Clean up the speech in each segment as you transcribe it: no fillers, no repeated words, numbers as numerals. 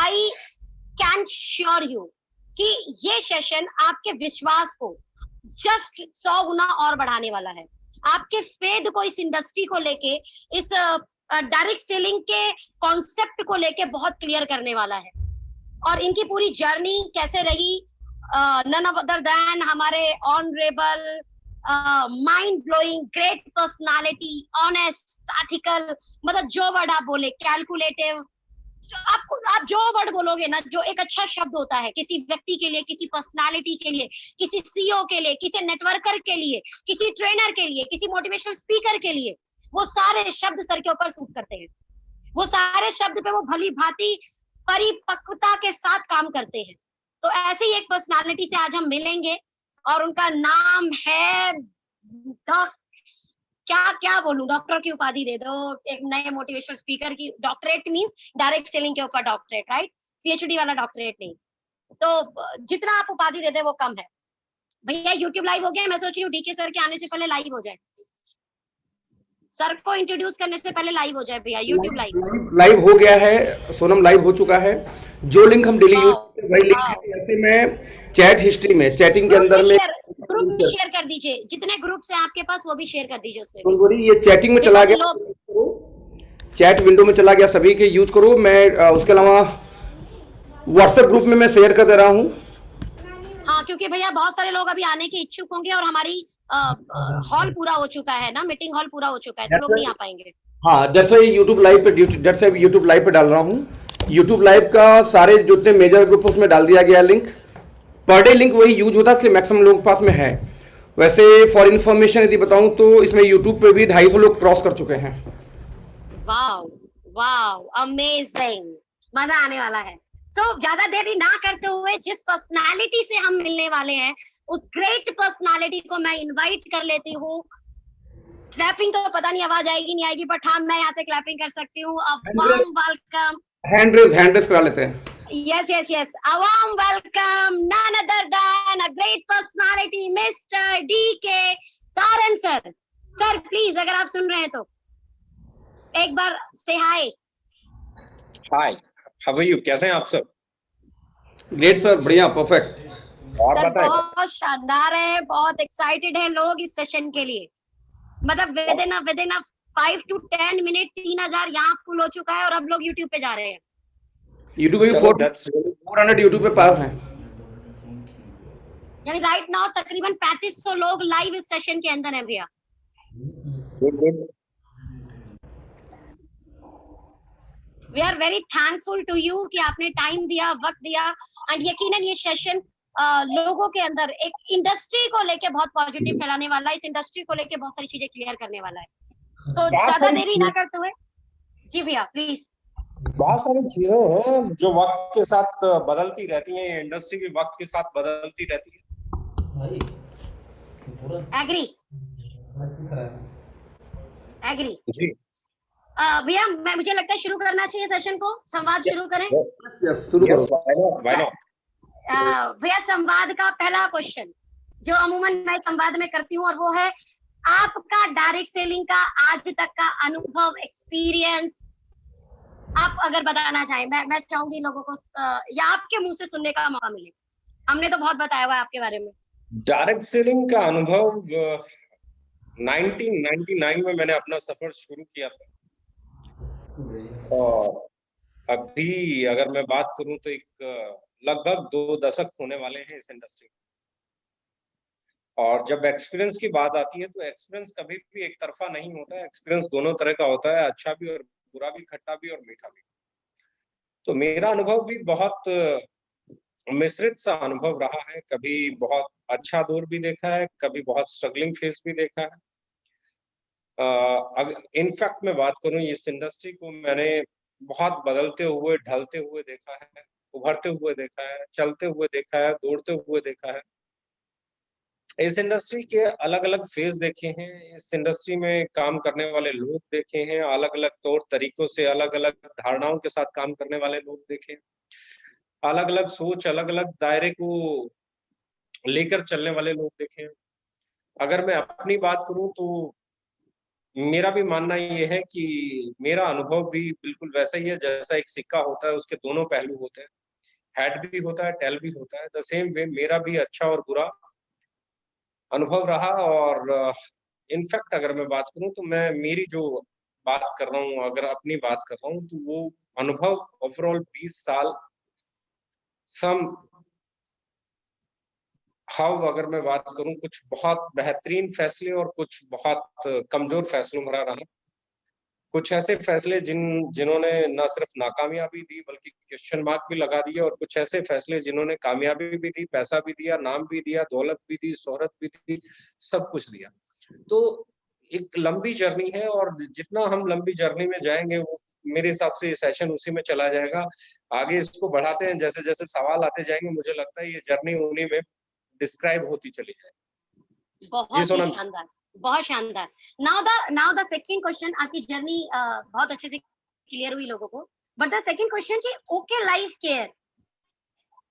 I can sure you कि ये session आपके विश्वास को जस्ट 100 गुना और बढ़ाने वाला है। आपके फेद को इस इंडस्ट्री को लेके, इस डायरेक्ट सेलिंग के कॉन्सेप्ट को लेके बहुत क्लियर करने वाला है। और इनकी पूरी जर्नी कैसे रही, नन अदर देन हमारे honourable, mind blowing, great personality, honest, ethical, मतलब जो वर्ड आप बोले, कैलकुलेटिव, आप जो वर्ड बोलोगे ना, जो एक अच्छा शब्द होता है किसी व्यक्ति के लिए, किसी पर्सनालिटी के लिए, किसी सीईओ के लिए, किसी नेटवर्कर के लिए, किसी ट्रेनर के लिए, किसी मोटिवेशनल स्पीकर के लिए, वो सारे शब्द सर के ऊपर सूट करते हैं। वो सारे शब्द पे वो भली भांति परिपक्वता के साथ काम करते हैं। तो ऐसे ही एक पर्सनालिटी से आज हम मिलेंगे और उनका नाम है क्या क्या बोलूं, डॉक्टर की उपाधि दे दो, एक नए मोटिवेशनल स्पीकर की। डॉक्टरेट मींस डायरेक्ट सेलिंग के ऊपर डॉक्टरेट, राइट? पीएचडी वाला डॉक्टरेट नहीं। तो जितना आप उपाधि दे दे वो कम है। भैया यूट्यूब लाइव हो गया, मैं सोच रही हूँ डीके सर के आने से पहले लाइव हो जाए, सर को इंट्रोड्यूस करने से पहले लाइव हो जाए भैया। यूट्यूब लाइव हो गया है सोनम, लाइव हो चुका है। जो लिंक हम डेली यूज करते हैं वही लिंक है। ऐसे में चैट हिस्ट्री में, चैटिंग के अंदर में ग्रुप में शेयर कर दीजिए, जितने ग्रुप्स हैं आपके पास वो भी शेयर कर दीजिए उसमें। ये चैटिंग में चला गया, चैट विंडो में चला गया, सभी के यूज करो। मैं उसके अलावा व्हाट्सएप ग्रुप में मैं शेयर कर दे रहा हूँ। हाँ, क्योंकि भैया बहुत सारे लोग अभी आने के इच्छुक होंगे और हमारी हॉल पूरा हो चुका है ना, मीटिंग हॉल पूरा हो चुका है, तो लोग नहीं आ पाएंगे। हाँ, जैसे यूट्यूब लाइव पे, जैसे यूट्यूब लाइव पे डाल रहा हूँ, यूट्यूब लाइव का सारे जितने मेजर ग्रुप उसमें डाल दिया गया लिंक। पर डे लिंक वही यूज होता है, इसलिए मैक्सिमम लोगों के पास में है। वैसे फॉर इन्फॉर्मेशन यदि बताऊं तो इसमें यूट्यूब पे भी 250 लोग क्रॉस कर चुके हैं। वाओ वाओ, अमेजिंग, मजा आने वाला है। ज्यादा देरी ना करते हुए, जिस पर्सनालिटी से हम मिलने वाले हैं उस ग्रेट पर्सनालिटी को मैं इनवाइट कर लेती हूँ। क्लैपिंग तो पता नहीं आवाज आएगी नहीं आएगी, बट हाँ, मैं यहाँ से क्लैपिंग कर सकती हूँ। वार्म वेलकम, हैंड रेज करा लेते हैं। Yes. A warm welcome, none other than a great personality, Mr. DK Saran sir. Sir, please, अगर आप सुन रहे हैं तो एक बार say hi. Hi, how are you? कैसे हैं आप सब? ग्रेट सर, बढ़िया, परफेक्ट। और सर बताएं। बहुत शानदार है, बहुत एक्साइटेड है लोग इस सेशन के लिए। मतलब विद इन 5 to 10 मिनट 3000 यहाँ फुल हो चुका है और अब लोग यूट्यूब पे जा रहे हैं। यूट्यूब पे 400 यूट्यूब पे पार हैं। यानी राइट नाउ तकरीबन 3500 लोग लाइव इस सेशन के अंदर हैं भैया। We are very thankful to you कि आपने टाइम दिया, वक्त दिया। एंड यकीनन ये सेशन लोगों के अंदर एक इंडस्ट्री को लेके बहुत पॉजिटिव फैलाने वाला है, इस इंडस्ट्री को लेके बहुत सारी चीजें क्लियर करने वाला है। तो ज्यादा देरी ना करते हुए जी भैया प्लीज। बहुत सारी चीजें हैं जो वक्त के साथ बदलती रहती हैं, इंडस्ट्री भी वक्त के साथ बदलती रहती है। एग्री जी भैया, मुझे लगता है शुरू करना चाहिए सेशन को। संवाद शुरू करें। शुरू करो। भैया, संवाद का पहला क्वेश्चन जो अमूमन मैं संवाद में करती हूँ, और वो है आपका डायरेक्ट सेलिंग का आज तक का अनुभव, एक्सपीरियंस आप अगर बताना चाहें। मैं चाहूंगी लोगों को या आपके मुंह से सुनने का मौका मिले। हमने तो बहुत बताया हुआ है आपके बारे में। डायरेक्ट सेलिंग का अनुभव 1999 में मैंने अपना सफर शुरू किया था, और अभी अगर मैं बात करूं तो एक लगभग 2 दशक होने वाले हैं इस इंडस्ट्री में। और जब एक्सपीरियंस की बात आती है तो एक्सपीरियंस कभी भी एक तरफा नहीं होता है। एक्सपीरियंस दोनों तरह का होता है, अच्छा भी और बुरा भी, खट्टा भी और मीठा भी। तो मेरा अनुभव भी बहुत मिश्रित सा अनुभव रहा है। कभी बहुत अच्छा दौर भी देखा है, कभी बहुत स्ट्रगलिंग फेज भी देखा है। इनफैक्ट मैं बात करूं, इस इंडस्ट्री को मैंने बहुत बदलते हुए, ढलते हुए देखा है, उभरते हुए देखा है, चलते हुए देखा है, दौड़ते हुए देखा है। इस इंडस्ट्री के अलग अलग फेज देखे हैं, इस इंडस्ट्री में काम करने वाले लोग देखे हैं, अलग अलग तौर तरीकों से, अलग अलग धारणाओं के साथ काम करने वाले लोग देखे, अलग अलग सोच, अलग अलग दायरे को लेकर चलने वाले लोग देखे। अगर मैं अपनी बात करूं तो मेरा भी मानना ये है कि मेरा अनुभव भी बिल्कुल वैसा ही है जैसा एक सिक्का होता है, उसके दोनों पहलू होते हैं, हेड भी होता है, टेल भी होता है। द सेम वे मेरा भी अच्छा और बुरा अनुभव रहा। और इनफैक्ट अगर मैं बात करूं तो मैं मेरी जो बात कर रहा हूं, अगर अपनी बात कर रहा हूं, तो वो अनुभव ओवरऑल 20 साल सम हाउ अगर मैं बात करूं, कुछ बहुत बेहतरीन फैसले और कुछ बहुत कमजोर फैसलों भरा रहा। कुछ ऐसे फैसले जिन्होंने न सिर्फ नाकामयाबी दी बल्कि क्वेश्चन मार्क भी लगा दिए, और कुछ ऐसे फैसले जिन्होंने कामयाबी भी दी, पैसा भी दिया, नाम भी दिया, दौलत भी दी, शोहरत भी दी, सब कुछ दिया। तो एक लंबी जर्नी है, और जितना हम लंबी जर्नी में जाएंगे वो मेरे हिसाब से ये सेशन उसी में चला जाएगा। आगे इसको बढ़ाते हैं, जैसे जैसे सवाल आते जाएंगे, मुझे लगता है ये जर्नी उन्हीं में डिस्क्राइब होती चली जाएगी। जी बहुत ही सोनम। शानदार, बहुत शानदार। नाउ द सेकंड क्वेश्चन, आपकी जर्नी बहुत अच्छे से क्लियर हुई लोगों को, बट द सेकंड क्वेश्चन कि okay life care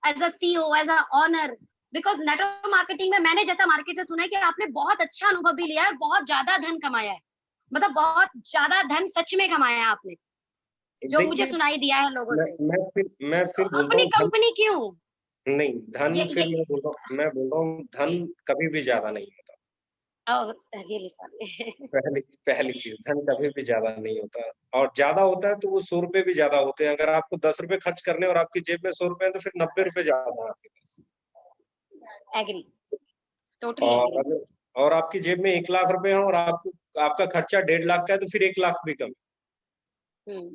as a CEO, as a owner, because network marketing में मैंने जैसा मार्केट से सुना है कि आपने बहुत अच्छा अनुभव भी लिया है और बहुत ज्यादा धन कमाया है, मतलब बहुत ज्यादा धन सच में कमाया है आपने, जो मुझे देखिए, सुनाई दिया है लोगों से। मैं तो फिर बोलता अपनी हूँ, धन कंपनी क्यों? नहीं, धन ये फिर मैं बोल रहा हूँ, धन कभी भी ज्यादा नहीं होता। Really sorry. पहली पहली चीज, धन कभी भी ज्यादा नहीं होता, और ज्यादा होता है तो वो 100 रुपए भी ज्यादा होते हैं। अगर आपको 10 रुपए खर्च करने और आपकी जेब में 100 रुपए है, तो फिर 90 रुपए ज्यादा है आपके पास। एग्री, टोटली और एग्री। अगर और आपकी जेब में 1 लाख रुपए है और आपको आपका खर्चा 1.5 लाख का है, तो फिर 1 लाख भी कम। हम्म।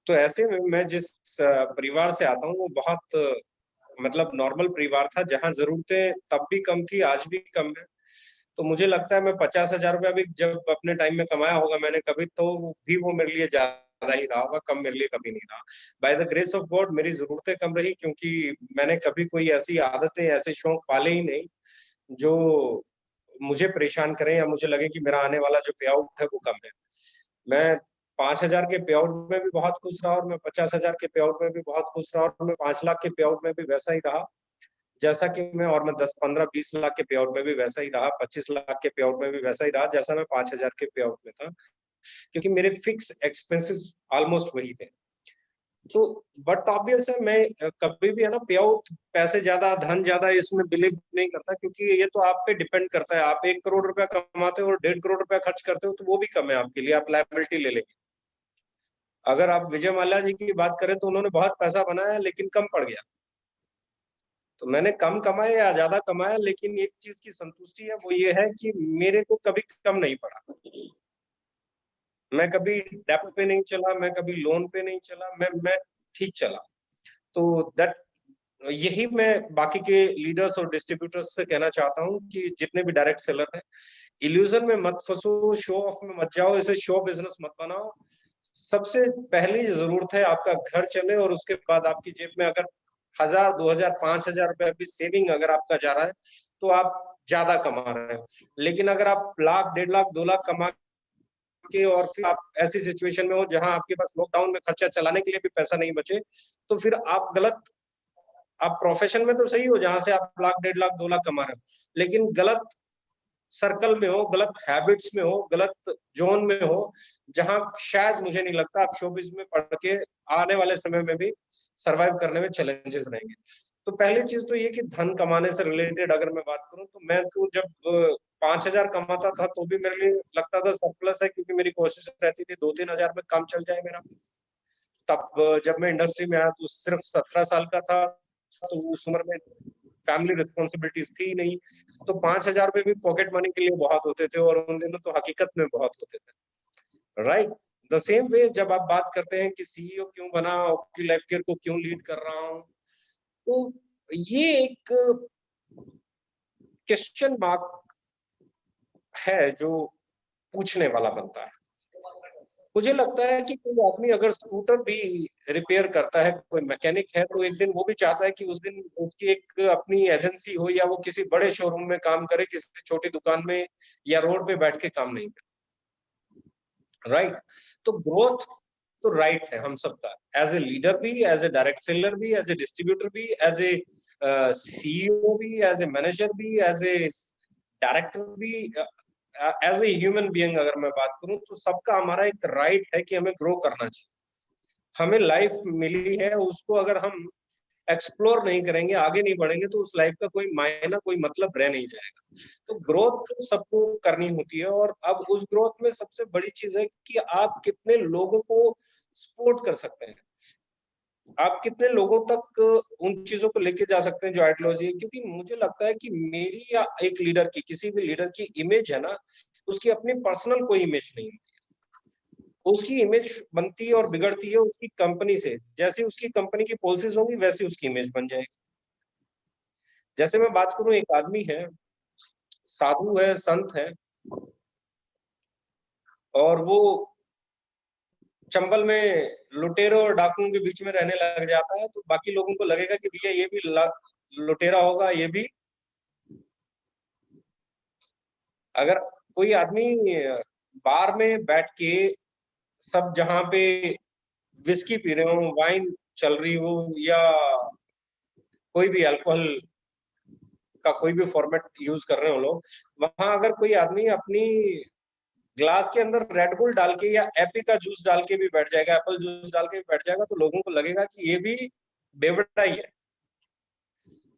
तो ऐसे में मैं जिस परिवार से आता हूँ वो बहुत मतलब नॉर्मल परिवार था, जहाँ जरूरतें तब भी कम थी, आज भी कम है। तो मुझे लगता है मैं 50,000 रुपया भी जब अपने टाइम में कमाया होगा मैंने कभी, तो भी वो मेरे लिए ज्यादा ही रहा होगा, कम मेरे लिए कभी नहीं रहा। By the grace of God मेरी जरूरतें कम रही, क्योंकि मैंने कभी कोई ऐसी आदतें, ऐसे शौक पाले ही नहीं जो मुझे परेशान करें या मुझे लगे कि मेरा आने वाला जो पे आउट है वो कम है। मैं 5,000 के पे आउट में भी बहुत खुश रहा, और मैं 50,000 के पे आउट में भी बहुत खुश रहा, और मैं 5 लाख के पे आउट में भी वैसा ही रहा जैसा कि मैं, और मैं 10, 15, 20 लाख के पे आउट में भी वैसा ही रहा, 25 लाख के पे आउट में भी वैसा ही रहा जैसा मैं 5,000 के पे आउट में था, क्योंकि मेरे फिक्स एक्सपेंसेस ऑलमोस्ट वही थे। तो बट ऑब्वियस है, मैं कभी भी है ना पे आउट, पैसे ज्यादा, धन ज्यादा, इसमें बिलीव नहीं करता, क्योंकि ये तो आप पे डिपेंड करता है। आप 1 करोड़ रुपया कमाते हो और 1.5 करोड़ रुपया खर्च करते हो, तो वो भी कम है आपके लिए, आप लायबिलिटी ले लेंगे। अगर आप विजय माल्या जी की बात करें तो उन्होंने बहुत पैसा बनाया लेकिन कम पड़ गया। तो मैंने कम कमाया या ज्यादा कमाया, लेकिन एक चीज की संतुष्टि है, वो ये है कि मेरे को कभी कम नहीं पड़ा। मैं कभी डेप्ट पे नहीं चला, मैं कभी लोन पे नहीं चला, मैं ठीक चला। तो दैट यही मैं बाकी के लीडर्स और डिस्ट्रीब्यूटर्स से कहना चाहता हूँ कि जितने भी डायरेक्ट सेलर हैं, इल्यूजन में मत फंसो, शो ऑफ में मत जाओ, इसे शो बिजनेस मत बनाओ। सबसे पहली जरूरत है आपका घर चले, और उसके बाद आपकी जेब में अगर 1,000, 2,000, 5,000 रुपए भी सेविंग अगर आपका जा रहा है, तो आप ज्यादा कमा रहे हो। लेकिन अगर आप लाख, 1.5 लाख, 2 लाख कमा के और फिर आप ऐसी सिचुएशन में हो जहां आपके पास लॉकडाउन में खर्चा चलाने के लिए भी पैसा नहीं बचे, तो फिर आप गलत, आप प्रोफेशन में तो सही हो जहां से आप लाख, 1.5 लाख, 2 लाख कमा रहे हो, लेकिन गलत सर्कल में हो, गलत हैबिट्स में हो, गलत जोन में हो, जहां शायद मुझे नहीं लगता आप शोबिज में पढ़ के आने वाले समय में भी सरवाइव करने में चैलेंजेस रहेंगे। तो पहली चीज तो ये कि धन कमाने से रिलेटेड अगर मैं बात करूं, तो मैं तो जब 5,000 कमाता था तो भी मेरे लिए लगता था सरप्लस है, क्योंकि मेरी कोशिश रहती थी 2-3 हजार में काम चल जाए मेरा। तब जब मैं इंडस्ट्री में आया तो सिर्फ 17 साल का था, तो उस उम्र में फैमिली रिस्पॉन्सिबिलिटीज थी नहीं, तो 5,000 रुपए भी पॉकेट मनी के लिए बहुत होते थे, और उन दिनों तो हकीकत में बहुत होते थे। राइट। द सेम वे जब आप बात करते हैं कि सीईओ क्यों बना, आपकी लाइफ केयर को क्यों लीड कर रहा हूँ, तो ये एक क्वेश्चन मार्क है जो पूछने वाला बनता है। मुझे लगता है कि कोई आदमी अगर स्कूटर भी रिपेयर करता है, कोई मैकेनिक है, तो एक दिन वो भी चाहता है कि उस दिन उसकी एक अपनी एजेंसी हो, या वो किसी बड़े शोरूम में काम करे, किसी छोटी दुकान में या रोड पे बैठ के काम नहीं करे। राइट। तो ग्रोथ तो राइट है हम सबका, एज ए लीडर भी, एज ए डायरेक्ट सेलर भी, एज ए डिस्ट्रीब्यूटर भी, एज ए सीईओ भी, एज ए मैनेजर भी, एज ए डायरेक्टर भी, एज ए ह्यूमन बीइंग अगर मैं बात करूं तो सबका हमारा एक राइट है कि हमें ग्रो करना चाहिए। हमें लाइफ मिली है, उसको अगर हम एक्सप्लोर नहीं करेंगे, आगे नहीं बढ़ेंगे, तो उस लाइफ का कोई मायना, कोई मतलब रह नहीं जाएगा। तो ग्रोथ तो सबको करनी होती है, और अब उस ग्रोथ में सबसे बड़ी चीज है कि आप कितने लोगों को सपोर्ट कर सकते हैं, आप कितने लोगों तक उन चीजों को लेके जा सकते हैं जो आइडियोलॉजी है। क्योंकि मुझे लगता है कि मेरी या एक लीडर की, किसी भी लीडर की इमेज है ना, उसकी अपनी पर्सनल कोई इमेज नहीं होती है। उसकी इमेज बनती है और बिगड़ती है उसकी कंपनी से। जैसी उसकी कंपनी की पॉलिसीज होंगी वैसी उसकी इमेज बन जाएगी। जैसे मैं बात करूं, एक आदमी है, साधु है, संत है, और वो चंबल में लुटेरों और डाकुओं के बीच में रहने लग जाता है, तो बाकी लोगों को लगेगा कि भैया ये भी लुटेरा होगा, ये भी। अगर कोई आदमी बार में बैठ के, सब जहां पे विस्की पी रहे हो, वाइन चल रही हो, या कोई भी अल्कोहल का कोई भी फॉर्मेट यूज कर रहे हो लोग, वहां अगर कोई आदमी अपनी ग्लास के अंदर रेड बुल डाल के या एपी का जूस डाल के भी बैठ जाएगा, एप्पल जूस डाल के भी बैठ जाएगा, तो लोगों को लगेगा कि ये भी बेवड़ा ही है।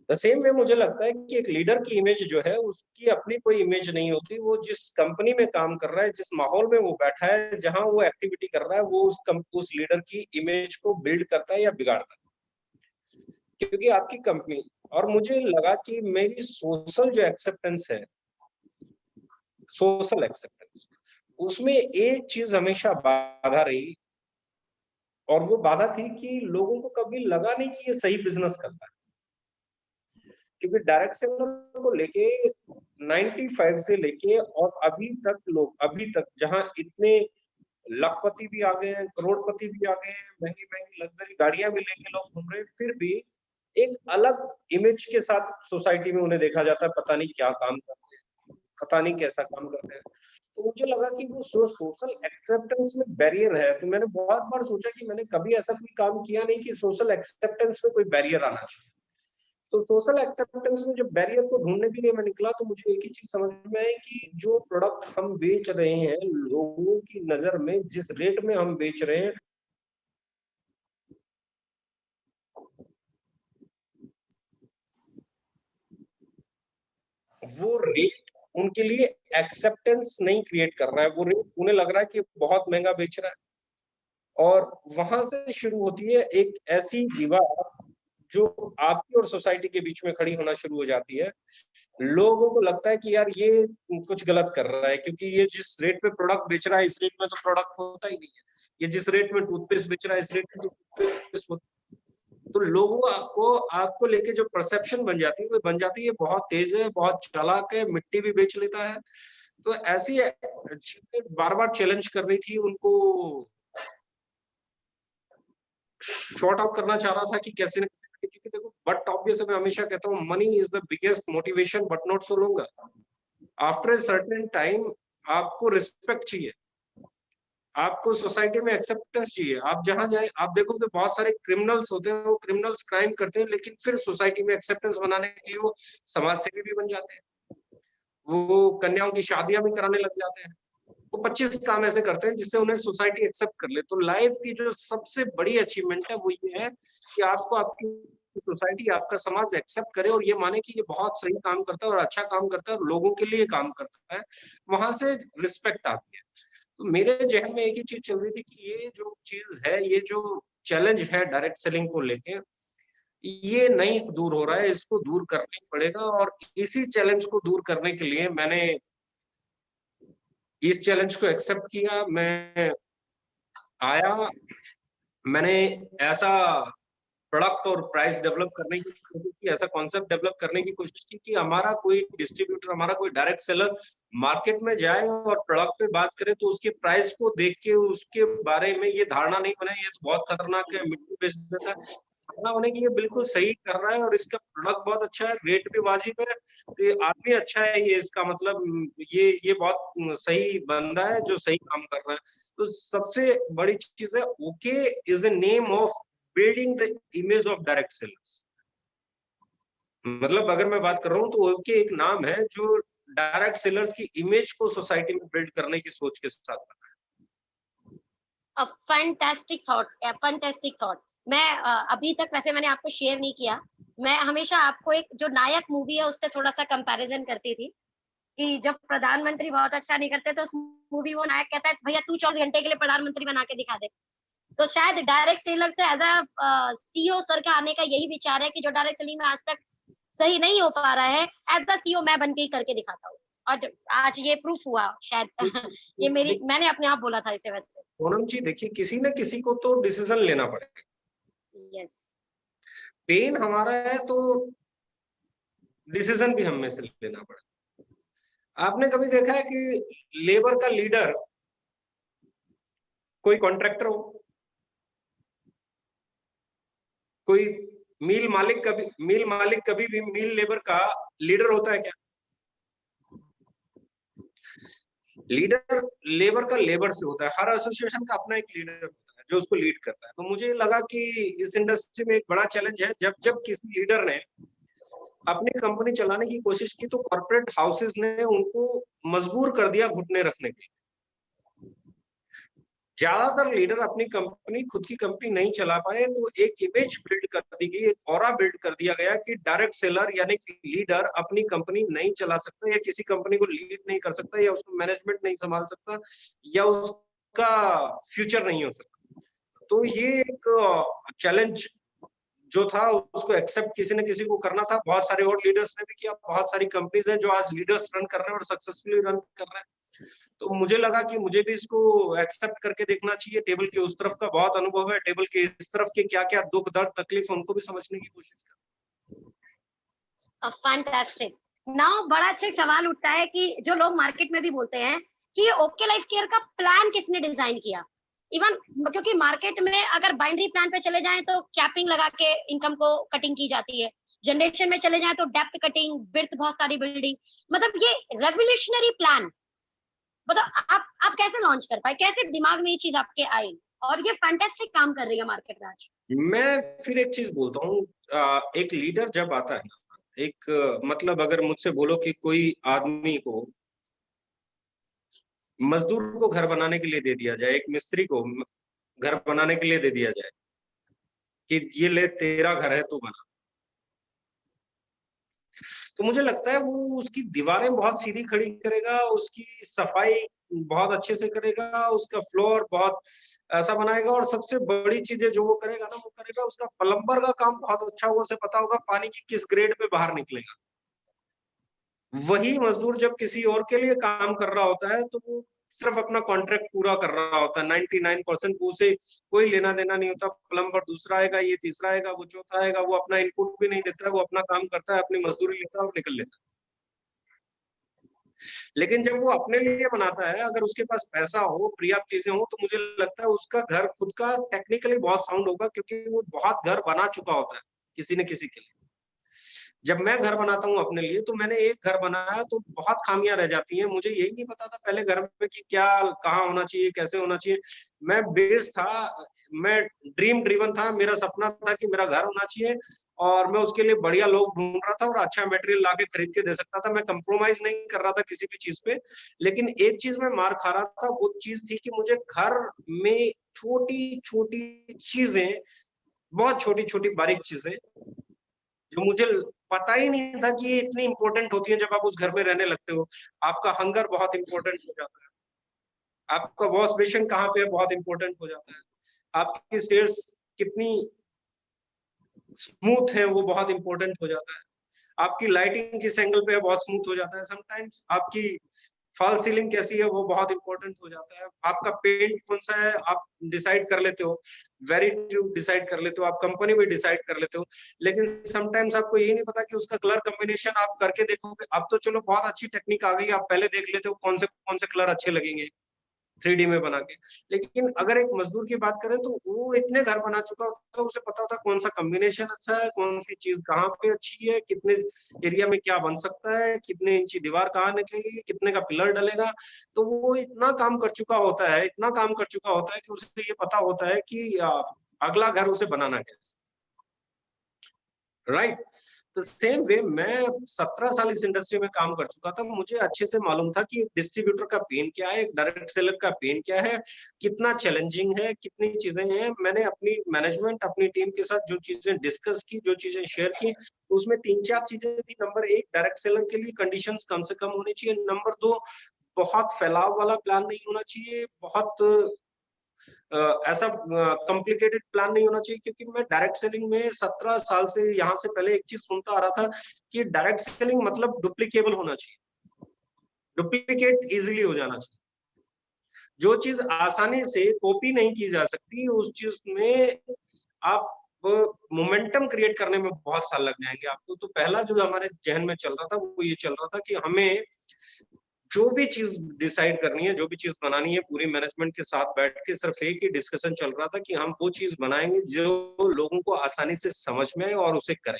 द सेम वे मुझे लगता है कि एक लीडर की इमेज जो है, उसकी अपनी कोई इमेज नहीं होती। वो जिस कंपनी में काम कर रहा है, जिस माहौल में वो बैठा है, जहां वो एक्टिविटी कर रहा है, वो उस लीडर की इमेज को बिल्ड करता है या बिगाड़ता है। क्योंकि आपकी कंपनी, और मुझे लगा कि मेरी सोशल जो एक्सेप्टेंस है, सोशल एक्सेप्टेंस, उसमें एक चीज हमेशा बाधा रही, और वो बाधा थी कि लोगों को कभी लगा नहीं कि ये सही बिजनेस करता है। क्योंकि डायरेक्ट सेलर को लेके 95 से लेके और अभी तक लोग, अभी तक जहां इतने लखपति भी आ गए हैं, करोड़पति भी आ गए हैं, महंगी महंगी लग्जरी गाड़ियां भी लेके लोग घूम रहे हैं, फिर भी एक अलग इमेज के साथ सोसाइटी में उन्हें देखा जाता है। पता नहीं क्या काम करते हैं, पता नहीं कैसा काम करते हैं। तो मुझे लगा कि वो सोशल एक्सेप्टेंस में बैरियर है। तो मैंने बहुत बार सोचा कि मैंने कभी ऐसा कोई काम किया नहीं कि सोशल एक्सेप्टेंस में कोई बैरियर आना चाहिए। तो सोशल एक्सेप्टेंस में जब बैरियर को ढूंढने के लिए मैं निकला, तो मुझे एक ही चीज समझ में आई कि जो प्रोडक्ट हम बेच रहे हैं, लोगों की नजर में जिस रेट में हम बेच रहे हैं, वो रेट उनके लिए एक्सेप्टेंस नहीं क्रिएट कर रहा है। वो रेट उन्हें लग रहा है कि बहुत महंगा बेच रहा है। और वहां से शुरू होती है एक ऐसी दीवार जो आपकी और सोसाइटी के बीच में खड़ी होना शुरू हो जाती है। लोगों को लगता है कि यार ये कुछ गलत कर रहा है, क्योंकि ये जिस रेट पे प्रोडक्ट बेच रहा है, इस रेट में तो प्रोडक्ट होता ही नहीं है। ये जिस रेट में टूथपेस्ट बेच रहा है, इस रेट में तो टूथपेस्ट होता है। तो लोगों आपको लेके जो परसेप्शन बन जाती है, वो बन जाती है बहुत तेज है, बहुत चालाक है, मिट्टी भी बेच लेता है। तो ऐसी बार बार चैलेंज कर रही थी उनको, शॉर्ट आउट करना चाह रहा था कि कैसे न कैसे, क्योंकि देखो, बट ऑब्वियस मैं हमेशा कहता हूँ, money is the biggest motivation but not so longer. After a certain time आपको रिस्पेक्ट चाहिए, आपको सोसाइटी में एक्सेप्टेंस चाहिए। आप जहां जाए, आप देखोगे बहुत सारे क्रिमिनल्स होते हैं, वो क्रिमिनल्स क्राइम करते हैं, लेकिन फिर सोसाइटी में एक्सेप्टेंस बनाने के लिए वो समाज सेवी भी बन जाते हैं, वो कन्याओं की शादियां भी कराने लग जाते हैं, वो 25 काम ऐसे करते हैं जिससे उन्हें सोसाइटी एक्सेप्ट कर ले। तो लाइफ की जो सबसे बड़ी अचीवमेंट है वो ये है कि आपको आपकी सोसाइटी, आपका समाज एक्सेप्ट करे और ये माने कि ये बहुत सही काम करता है और अच्छा काम करता है और लोगों के लिए काम करता है। वहां से रिस्पेक्ट आती है। तो मेरे जहन में एक ही चीज चल रही थी कि ये जो चीज है, ये जो चैलेंज है डायरेक्ट सेलिंग को लेके, ये नहीं दूर हो रहा है, इसको दूर करना ही पड़ेगा। और इसी चैलेंज को दूर करने के लिए मैंने इस चैलेंज को एक्सेप्ट किया। मैं आया, मैंने ऐसा प्रोडक्ट और प्राइस डेवलप करने की कोशिश की, ऐसा कॉन्सेप्ट डेवलप करने की कोशिश की कि हमारा कोई डिस्ट्रीब्यूटर, हमारा कोई डायरेक्ट सेलर मार्केट में जाए और प्रोडक्ट पे बात करे तो उसके प्राइस को देख के उसके बारे में ये धारणा नहीं बनाए ये तो बहुत खतरनाक है, मिट्टी बेच देता है। धारणा होने की ये बिल्कुल सही कर रहा है और इसका प्रोडक्ट बहुत अच्छा है, रेट भी वाजिब है, तो ये आदमी अच्छा है, ये इसका मतलब ये बहुत सही बंदा है जो सही काम कर रहा है। तो सबसे बड़ी चीज है, okay is a name of building the image of direct sellers. मतलब अगर मैं बात कर रहा हूँ तो ओके एक नाम है जो डायरेक्ट सेलर्स की इमेज को सोसाइटी में बिल्ड करने की सोच के साथ बना है। A fantastic thought, fantastic thought. मैं अभी तक वैसे मैंने आपको शेयर नहीं किया, मैं हमेशा आपको एक जो नायक मूवी है उससे थोड़ा सा कंपैरिजन करती थी कि जब प्रधानमंत्री बहुत अच्छा नहीं करते तो उस मूवी वो नायक कहता है भैया तू 24 घंटे के लिए प्रधानमंत्री बना के दिखा दे। तो शायद डायरेक्ट सेलर से एज अ सीईओ सर का आने का यही विचार है कि जो डायरेक्ट सेलिंग में आज तक सही नहीं हो पा रहा है, एज द सीईओ मैं बन के ही करके दिखाता हूँ। और आज ये प्रूफ हुआ शायद ये मेरी, मैंने अपने आप बोला था इसे वैसे। पूनम जी देखिए, किसी न किसी को तो डिसीजन लेना पड़ेगा। यस। पेन हमारा है तो डिसीजन भी हम में से लेना पड़ेगा। आपने कभी देखा है कि लेबर का लीडर कोई कॉन्ट्रैक्टर हो, कोई मिल मालिक कभी भी मिल लेबर का लीडर होता है क्या? लीडर लेबर का लेबर से होता है। हर एसोसिएशन का अपना एक लीडर होता है जो उसको लीड करता है। तो मुझे लगा कि इस इंडस्ट्री में एक बड़ा चैलेंज है, जब जब किसी लीडर ने अपनी कंपनी चलाने की कोशिश की तो कॉर्पोरेट हाउसेस ने उनको मजबूर कर दिया घुटने रखने के लिए। ज्यादातर लीडर अपनी कंपनी, खुद की कंपनी नहीं चला पाए, तो एक इमेज बिल्ड कर दी गई, एक ऑरा बिल्ड कर दिया गया कि डायरेक्ट सेलर यानी कि लीडर अपनी कंपनी नहीं चला सकता, या किसी कंपनी को लीड नहीं कर सकता, या उसको मैनेजमेंट नहीं संभाल सकता, या उसका फ्यूचर नहीं हो सकता। तो ये एक चैलेंज जो था उसको एक्सेप्ट किसी न किसी को करना था। बहुत सारे और लीडर्स ने भी किया, बहुत सारी कंपनीज हैं जो आज लीडर्स रन कर रहे हैं और सक्सेसफुली रन कर रहे हैं। तो मुझे लगा कि मुझे भी इसको एक्सेप्ट करके देखना चाहिए। टेबल के उस तरफ का बहुत अनुभव है, टेबल के इस तरफ के क्या क्या दुख दर्द तकलीफ उनको भी समझने की कोशिश कर। फैंटास्टिक। नाउ बड़ा अच्छा सवाल उठता है कि जो लोग मार्केट में भी बोलते हैं कि ओके लाइफ केयर का प्लान किसने डिजाइन किया। इवन क्योंकि मार्केट में अगर बाइनरी प्लान पे चले जाएं तो कैपिंग लगा के इनकम को कटिंग की जाती है, जनरेशन में चले जाएं तो डेप्थ कटिंग, बिर्थ बहुत सारी बिल्डिंग, मतलब ये रेवोल्यूशनरी प्लान, मतलब आप कैसे लॉन्च कर पाए, कैसे दिमाग में ये चीज आपके आई, और ये फैंटास्टिक काम कर रही है मार्केट में आज। मैं फिर एक चीज बोलता हूँ, एक लीडर जब आता है ना, एक मतलब अगर मुझसे बोलो कि कोई आदमी को, मजदूर को घर बनाने के लिए दे दिया जाए, एक मिस्त्री को घर बनाने के लिए दे दिया जाए कि ये ले तेरा घर है तू बना, तो मुझे लगता है वो उसकी दीवारें बहुत सीधी खड़ी करेगा, उसकी सफाई बहुत अच्छे से करेगा, उसका फ्लोर बहुत ऐसा बनाएगा, और सबसे बड़ी चीजें जो वो करेगा ना, वो करेगा उसका प्लम्बर का काम बहुत अच्छा होगा, उसे पता होगा पानी की किस ग्रेड पे बाहर निकलेगा। वही मजदूर जब किसी और के लिए काम कर रहा होता है तो वो सिर्फ अपना कॉन्ट्रैक्ट पूरा कर रहा होता है। 99% उसे कोई लेना देना नहीं होता। प्लम्बर दूसरा आएगा, ये तीसरा आएगा, वो चौथा आएगा, वो अपना इनपुट भी नहीं देता है, वो अपना काम करता है, अपनी मजदूरी लेता है और निकल लेता है। लेकिन जब वो अपने लिए बनाता है, अगर उसके पास पैसा हो, पर्याप्त चीजें हो, तो मुझे लगता है उसका घर खुद का टेक्निकली बहुत साउंड होगा, क्योंकि वो बहुत घर बना चुका होता है किसी न किसी के लिए। जब मैं घर बनाता हूँ अपने लिए, तो मैंने एक घर बनाया तो बहुत खामियां रह जाती हैं। मुझे यही नहीं पता था पहले घर में कि क्या कहाँ होना चाहिए, कैसे होना चाहिए। मैं बेस था, मैं ड्रीम ड्रिवन था, मेरा सपना था कि मेरा घर होना चाहिए, और मैं उसके लिए बढ़िया लोग ढूंढ रहा था और अच्छा मटेरियल लाके खरीद के दे सकता था। मैं कंप्रोमाइज नहीं कर रहा था किसी भी चीज पे। लेकिन एक चीज में मार खा रहा था, वो चीज थी कि मुझे घर में छोटी छोटी चीजें, बहुत छोटी छोटी बारीक चीजें, जो मुझे पता ही नहीं था कि ये इतनी इंपॉर्टेंट होती है। जब आप उस घर में रहने लगते हो, आपका हंगर बहुत इंपॉर्टेंट हो जाता है, आपका वॉश बेसिन कहाँ पे है बहुत इंपॉर्टेंट हो जाता है, आपकी स्टेयर्स कितनी स्मूथ है वो बहुत इंपॉर्टेंट हो जाता है, आपकी लाइटिंग किस एंगल पे है बहुत स्मूथ हो जाता है। समटाइम्स आपकी फॉल सीलिंग कैसी है वो बहुत इंपॉर्टेंट हो जाता है। आपका पेंट कौन सा है आप डिसाइड कर लेते हो, वेरी ट्यूब डिसाइड कर लेते हो, आप कंपनी भी डिसाइड कर लेते हो। लेकिन समटाइम्स आपको ये नहीं पता कि उसका कलर कॉम्बिनेशन आप करके देखोगे। अब तो चलो बहुत अच्छी टेक्निक आ गई, आप पहले देख लेते हो कौन से कलर अच्छे लगेंगे 3D में बना के। लेकिन अगर एक मजदूर की बात करें तो वो इतने घर बना चुका होता है, उसे पता होता है कौन सा कॉम्बिनेशन अच्छा है, कौन सी चीज कहाँ पे अच्छी है, कितने एरिया में क्या बन सकता है, कितने इंची दीवार कहाँ निकलेगी, कितने का पिलर डलेगा। तो वो इतना काम कर चुका होता है, इतना काम कर चुका होता है कि उसे ये पता होता है कि अगला घर उसे बनाना कैसे, राइट। तो सेम वे मैं 17 साल इस इंडस्ट्री में काम कर चुका था, मुझे अच्छे से मालूम था कि एक डिस्ट्रीब्यूटर का पेन क्या है, एक डायरेक्ट सेलर का पेन क्या है, कितना चैलेंजिंग है, कितनी चीजें हैं। मैंने अपनी मैनेजमेंट, अपनी टीम के साथ जो चीजें डिस्कस की, जो चीजें शेयर की, उसमें 3-4 चीजें थी। नंबर 1, डायरेक्ट सेलर के लिए कंडीशंस कम से कम होनी चाहिए। नंबर 2, बहुत फैलाव वाला प्लान नहीं होना चाहिए, बहुत ऐसा कॉम्प्लिकेटेड प्लान नहीं होना चाहिए, क्योंकि मैं डायरेक्ट सेलिंग में 17 साल से, यहाँ से पहले एक चीज सुनता आ रहा था कि डायरेक्ट सेलिंग मतलब डुप्लीकेबल होना चाहिए, डुप्लीकेट इजीली हो जाना चाहिए। जो चीज आसानी से कॉपी नहीं की जा सकती, उस चीज में आप मोमेंटम क्रिएट करने में बहुत साल लग जाएंगे आपको। तो पहला जो हमारे जहन में चल रहा था वो ये चल रहा था कि हमें जो भी चीज डिसाइड करनी है, जो भी चीज बनानी है, पूरी मैनेजमेंट के साथ बैठ के सिर्फ एक ही डिस्कशन चल रहा था कि हम वो चीज बनाएंगे जो लोगों को आसानी से समझ में आए और उसे करें।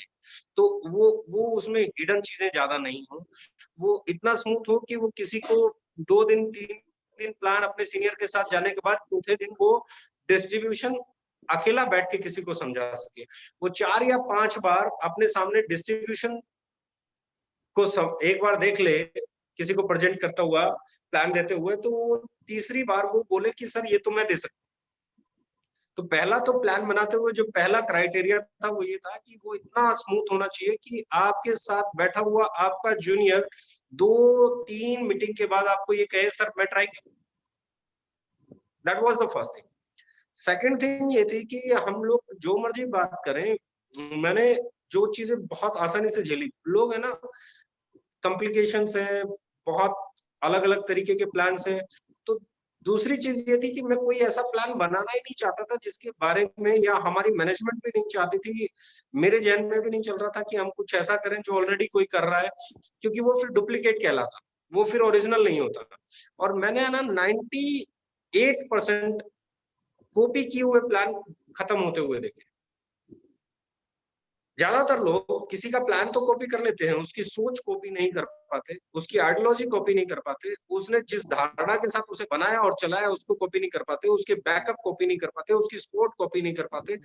तो वो उसमें हिडन चीजें ज्यादा नहीं हो, वो इतना स्मूथ हो कि वो किसी को 2 दिन 3 दिन प्लान अपने सीनियर के साथ जाने के बाद चौथे दिन वो डिस्ट्रीब्यूशन अकेला बैठ के किसी को समझा सके। वो 4 या 5 बार अपने सामने डिस्ट्रीब्यूशन को एक बार देख ले, किसी को प्रेजेंट करता हुआ, प्लान देते हुए, तो वो तीसरी बार वो बोले कि सर ये तो मैं दे सकता हूँ। तो पहला तो प्लान बनाते हुए जो पहला क्राइटेरिया था वो ये था कि वो इतना स्मूथ होना चाहिए कि आपके साथ बैठा हुआ आपका जूनियर 2-3 मीटिंग के बाद आपको ये कहे सर मैं ट्राई करूँ। That was the first thing. Second thing ये थी कि हम लोग जो मर्जी बात करें, मैंने जो चीजें बहुत आसानी से झेली, लोग है ना, कॉम्प्लिकेशंस है, बहुत अलग अलग तरीके के प्लान है। तो दूसरी चीज ये थी कि मैं कोई ऐसा प्लान बनाना ही नहीं चाहता था जिसके बारे में, या हमारी मैनेजमेंट भी नहीं चाहती थी, मेरे जहन में भी नहीं चल रहा था कि हम कुछ ऐसा करें जो ऑलरेडी कोई कर रहा है, क्योंकि वो फिर डुप्लीकेट कहलाता, वो फिर ओरिजिनल नहीं होता। और मैंने ना 98% कॉपी किए हुए प्लान खत्म होते हुए देखे। ज्यादातर लोग किसी का प्लान तो कॉपी कर लेते हैं, उसकी सोच कॉपी नहीं कर पाते, उसकी आइडियोलॉजी कॉपी नहीं कर पाते, उसने जिस धारणा के साथ उसे बनाया और चलाया उसको कॉपी नहीं कर पाते, उसके बैकअप कॉपी नहीं कर पाते, उसकी सपोर्ट कॉपी नहीं कर पाते,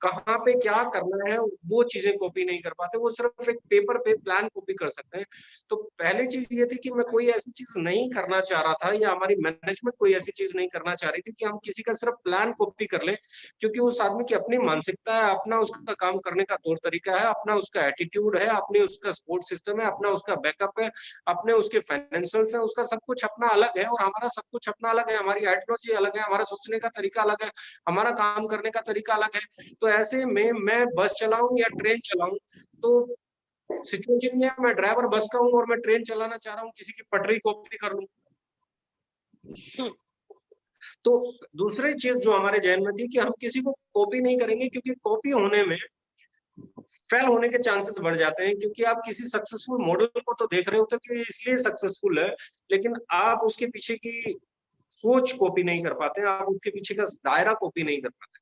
कहाँ पे क्या करना है वो चीजें कॉपी नहीं कर पाते, वो सिर्फ एक पेपर पे प्लान कॉपी कर सकते हैं। तो पहली चीज ये थी कि मैं कोई ऐसी चीज नहीं करना चाह रहा था, या हमारी मैनेजमेंट कोई ऐसी चीज नहीं करना चाह रही थी कि हम किसी का सिर्फ प्लान कॉपी कर लें, क्योंकि उस आदमी की अपनी मानसिकता है, अपना उसका काम करने का तौर तरीका है, अपना उसका एटीट्यूड है, अपने उसका सपोर्ट सिस्टम है, अपना उसका बैकअप है, अपने उसके फाइनेंशियल्स है, उसका सब कुछ अपना अलग है और हमारा सब कुछ अपना अलग है, हमारी आइडियोलॉजी अलग है, हमारा सोचने का तरीका अलग है, हमारा काम करने का तरीका अलग है। तो ऐसे में मैं बस चलाऊं या ट्रेन चलाऊं, तो सिचुएशन में मैं ड्राइवर बस का हूं और मैं ट्रेन चलाना चाह रहा हूं, किसी की पटरी कॉपी कर लूं। तो दूसरी चीज जो हमारे जहन में थी कि हम किसी को कॉपी नहीं करेंगे, क्योंकि कॉपी होने में फेल होने के चांसेस बढ़ जाते हैं, क्योंकि आप किसी सक्सेसफुल मॉडल को तो देख रहे होते कि इसलिए सक्सेसफुल है, लेकिन आप उसके पीछे की सोच कॉपी नहीं कर पाते, आप उसके पीछे का दायरा कॉपी नहीं कर पाते,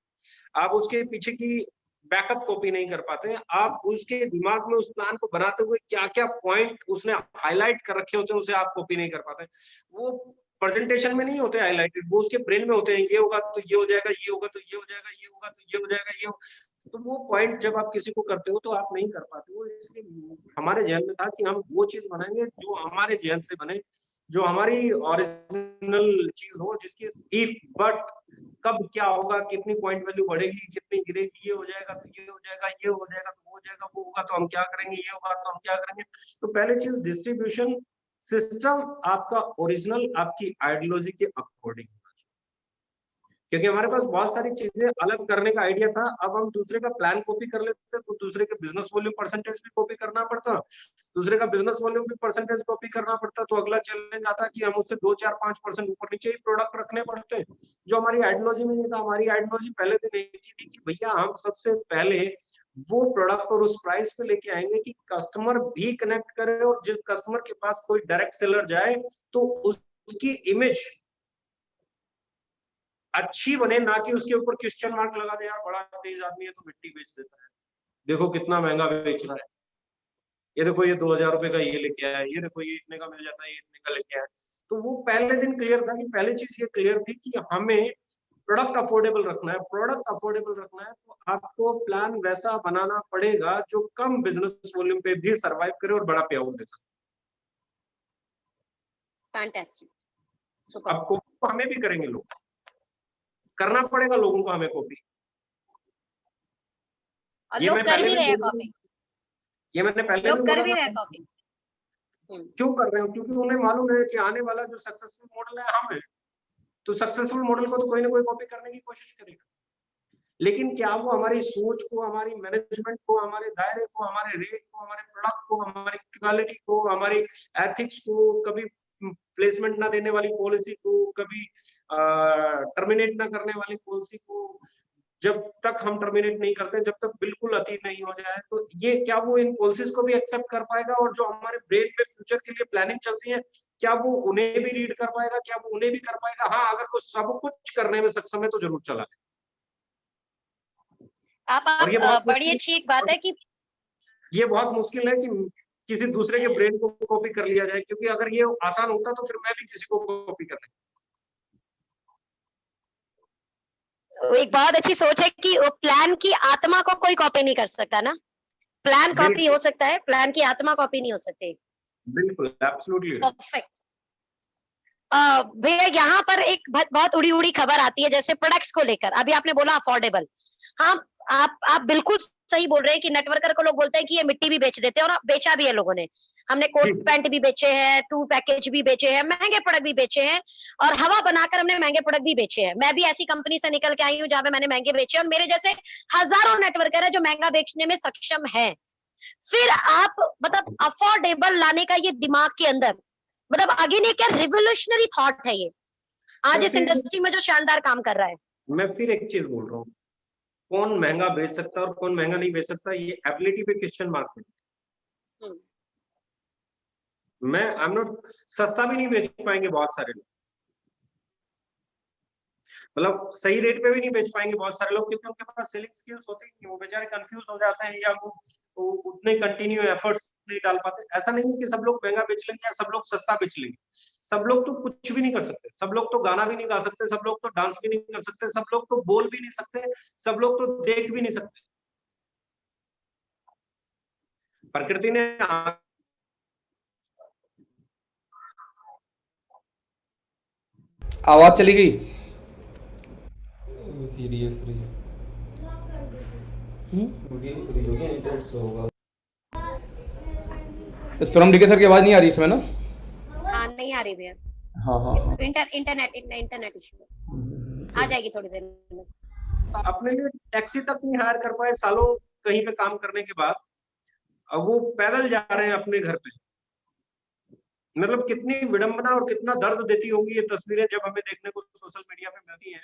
आप उसके पीछे की बैकअप कॉपी नहीं कर पाते, आप उसके दिमाग में उस प्लान को बनाते हुए क्या क्या पॉइंट उसने हाईलाइट कर रखे होते हैं उसे आप कॉपी नहीं कर पाते। वो प्रेजेंटेशन में नहीं होते हाईलाइटेड, वो उसके ब्रेन में होते हैं, ये होगा तो ये हो जाएगा, ये होगा तो ये हो जाएगा, ये होगा तो ये हो जाएगा, ये हो। तो वो पॉइंट जब आप किसी को करते हो तो आप नहीं कर पाते हो, इसलिए हमारे जहन में था कि हम वो चीज बनाएंगे जो हमारे जहन से बने, जो हमारी ओरिजिनल चीज हो, जिसकी इफ बट कब क्या होगा, कितनी पॉइंट वैल्यू बढ़ेगी, कितनी गिरेगी, ये हो जाएगा तो ये हो जाएगा, ये हो जाएगा तो वो हो जाएगा, वो होगा तो हम क्या करेंगे, ये होगा तो हम क्या करेंगे। तो पहले चीज डिस्ट्रीब्यूशन सिस्टम आपका ओरिजिनल आपकी आइडियोलॉजी के अकॉर्डिंग, क्योंकि हमारे पास बहुत सारी चीजें अलग करने का आइडिया था। अब हम दूसरे का प्लान कॉपी कर लेते तो दूसरे के बिजनेस वॉल्यूम परसेंटेज भी कॉपी करना पड़ता, दूसरे का बिजनेस वॉल्यूम भी परसेंटेज कॉपी करना पड़ता, तो अगला चैलेंज आता कि हम उससे 2-4-5% ऊपर नीचे ही प्रोडक्ट रखने पड़ते, जो हमारी आइडियोलॉजी में नहीं था। हमारी आइडियोलॉजी पहले दिन एक थी कि भैया हम सबसे पहले वो प्रोडक्ट और उस प्राइस पे लेके आएंगे कि कस्टमर भी कनेक्ट करे, और जिस कस्टमर के पास कोई डायरेक्ट सेलर जाए तो उसकी इमेज अच्छी बने, ना कि उसके ऊपर क्वेश्चन मार्क लगा दे, यार बड़ा तेज आदमी है तो मिट्टी बेच देता है, देखो कितना महंगा बेच रहा है, ये देखो ये 2000 रुपए का ये लेके आया, ये देखो ये इतने का मिल जाता है, ये इतने का लेके आया। तो वो पहले दिन क्लियर था कि पहली चीज ये क्लियर थी कि हमें प्रोडक्ट अफोर्डेबल रखना है, प्रोडक्ट अफोर्डेबल रखना है तो आपको प्लान वैसा बनाना पड़ेगा जो कम बिजनेस वॉल्यूम पे भी सरवाइव करे और बड़ा पे आउट दे सके। Fantastic, super. अब कॉपी हमें भी करेंगे लोग, करना पड़ेगा लोगों को हमें कॉपी। और ये लोग मैं कर पहले भी भी रहे हैं बोल कॉपी, ये मैंने पहले भी लोग कर बोला भी रहे था। हैं कॉपी। क्यों कर रहे हो? क्योंकि उन्हें मालूम है कि आने वाला जो सक्सेसफुल मॉडल है हम है, तो सक्सेसफुल मॉडल को तो कोई ना कोई कॉपी करने की कोशिश करेगा। लेकिन क्या वो हमारी सोच को, हमारी मैनेजमेंट को, हमारे दायरे को, हमारे रेट को, हमारे प्रोडक्ट को, हमारी क्वालिटी को, हमारी एथिक्स को, कभी प्लेसमेंट ना देने वाली पॉलिसी को, कभी टर्मिनेट ना करने वाली पॉलिसी को, जब तक हम टर्मिनेट नहीं करते, जब तक बिल्कुल अति नहीं हो जाए, तो ये क्या वो इन पॉलिसीज को भी एक्सेप्ट कर पाएगा? और जो हमारे ब्रेन में फ्यूचर के लिए प्लानिंग चलती है, क्या वो उन्हें भी रीड कर पाएगा? क्या वो उन्हें भी कर पाएगा? हाँ, अगर वो सब कुछ करने में सक्षम है तो जरूर चला। और ये बहुत बड़ी अच्छी एक बात है कि ये बहुत मुश्किल है कि किसी दूसरे के ब्रेन को कॉपी कर लिया जाए, क्योंकि अगर ये आसान होता तो फिर मैं भी किसी को कॉपी कर लेता। एक बहुत अच्छी सोच है कि वो प्लान की आत्मा को कोई कॉपी नहीं कर सकता ना। प्लान कॉपी हो सकता है, प्लान की आत्मा कॉपी नहीं हो सकती। बिल्कुल, एब्सोल्युटली परफेक्ट। भैया यहाँ पर एक बहुत उड़ी उड़ी खबर आती है, जैसे प्रोडक्ट्स को लेकर। अभी आपने बोला अफोर्डेबल, हाँ आप बिल्कुल सही बोल रहे हैं कि नेटवर्कर को लोग बोलते हैं कि ये मिट्टी भी बेच देते हैं, और बेचा भी है लोगों ने। हमने कोट पैंट भी बेचे हैं, टूर पैकेज भी बेचे हैं, महंगे प्रोडक्ट भी बेचे हैं, और हवा बनाकर हमने महंगे प्रोडक्ट भी बेचे हैं। मैं भी ऐसी कंपनी से निकल के आई हूँ जहां पे मैंने महंगे बेचे, और मेरे जैसे हजारों नेटवर्कर है जो महंगा बेचने में सक्षम है। फिर आप मतलब अफोर्डेबल लाने का ये दिमाग के अंदर, मतलब अगेन ये क्या रिवोल्यूशनरी थॉट है ये आज इस इंडस्ट्री में जो शानदार काम कर रहा है। मैं फिर एक चीज बोल रहा हूँ, कौन महंगा बेच सकता है और कौन महंगा नहीं बेच सकता, ये एबिलिटी पे क्वेश्चन मार्क है। मैं आई एम नॉट, सस्ता भी नहीं बेच पाएंगे बहुत सारे लोग, मतलब सही रेट पे भी नहीं बेच पाएंगे बहुत सारे लोग, क्योंकि उनके पास सेलिंग स्किल्स होती नहीं, वो बेचारे कंफ्यूज हो जाते हैं, या वो उतने कंटिन्यू एफर्ट्स नहीं डाल पाते। ऐसा नहीं है कि सब लोग महंगा बेच लेंगे या सब लोग सस्ता बेच लेंगे। सब लोग तो कुछ भी नहीं कर सकते, सब लोग तो गाना भी नहीं गा सकते, सब लोग तो डांस भी नहीं कर सकते, सब लोग तो बोल भी नहीं सकते, सब लोग तो देख भी नहीं सकते। प्रकृति ने आवाज चली गई। स्तोरम डीके सर की आवाज नहीं आ रही इसमें ना? हाँ नहीं आ रही भैया। हाँ हाँ हाँ। इंटरनेट इशू आ जाएगी थोड़ी देर में। अपने लिए टैक्सी तक नहीं हायर कर पाए सालों कहीं पे काम करने के बाद, अब वो पैदल जा रहे हैं अपने घर पे। मतलब कितनी विडंबना और कितना दर्द देती होंगी ये तस्वीरें जब हमें देखने को सोशल मीडिया पे मिलती है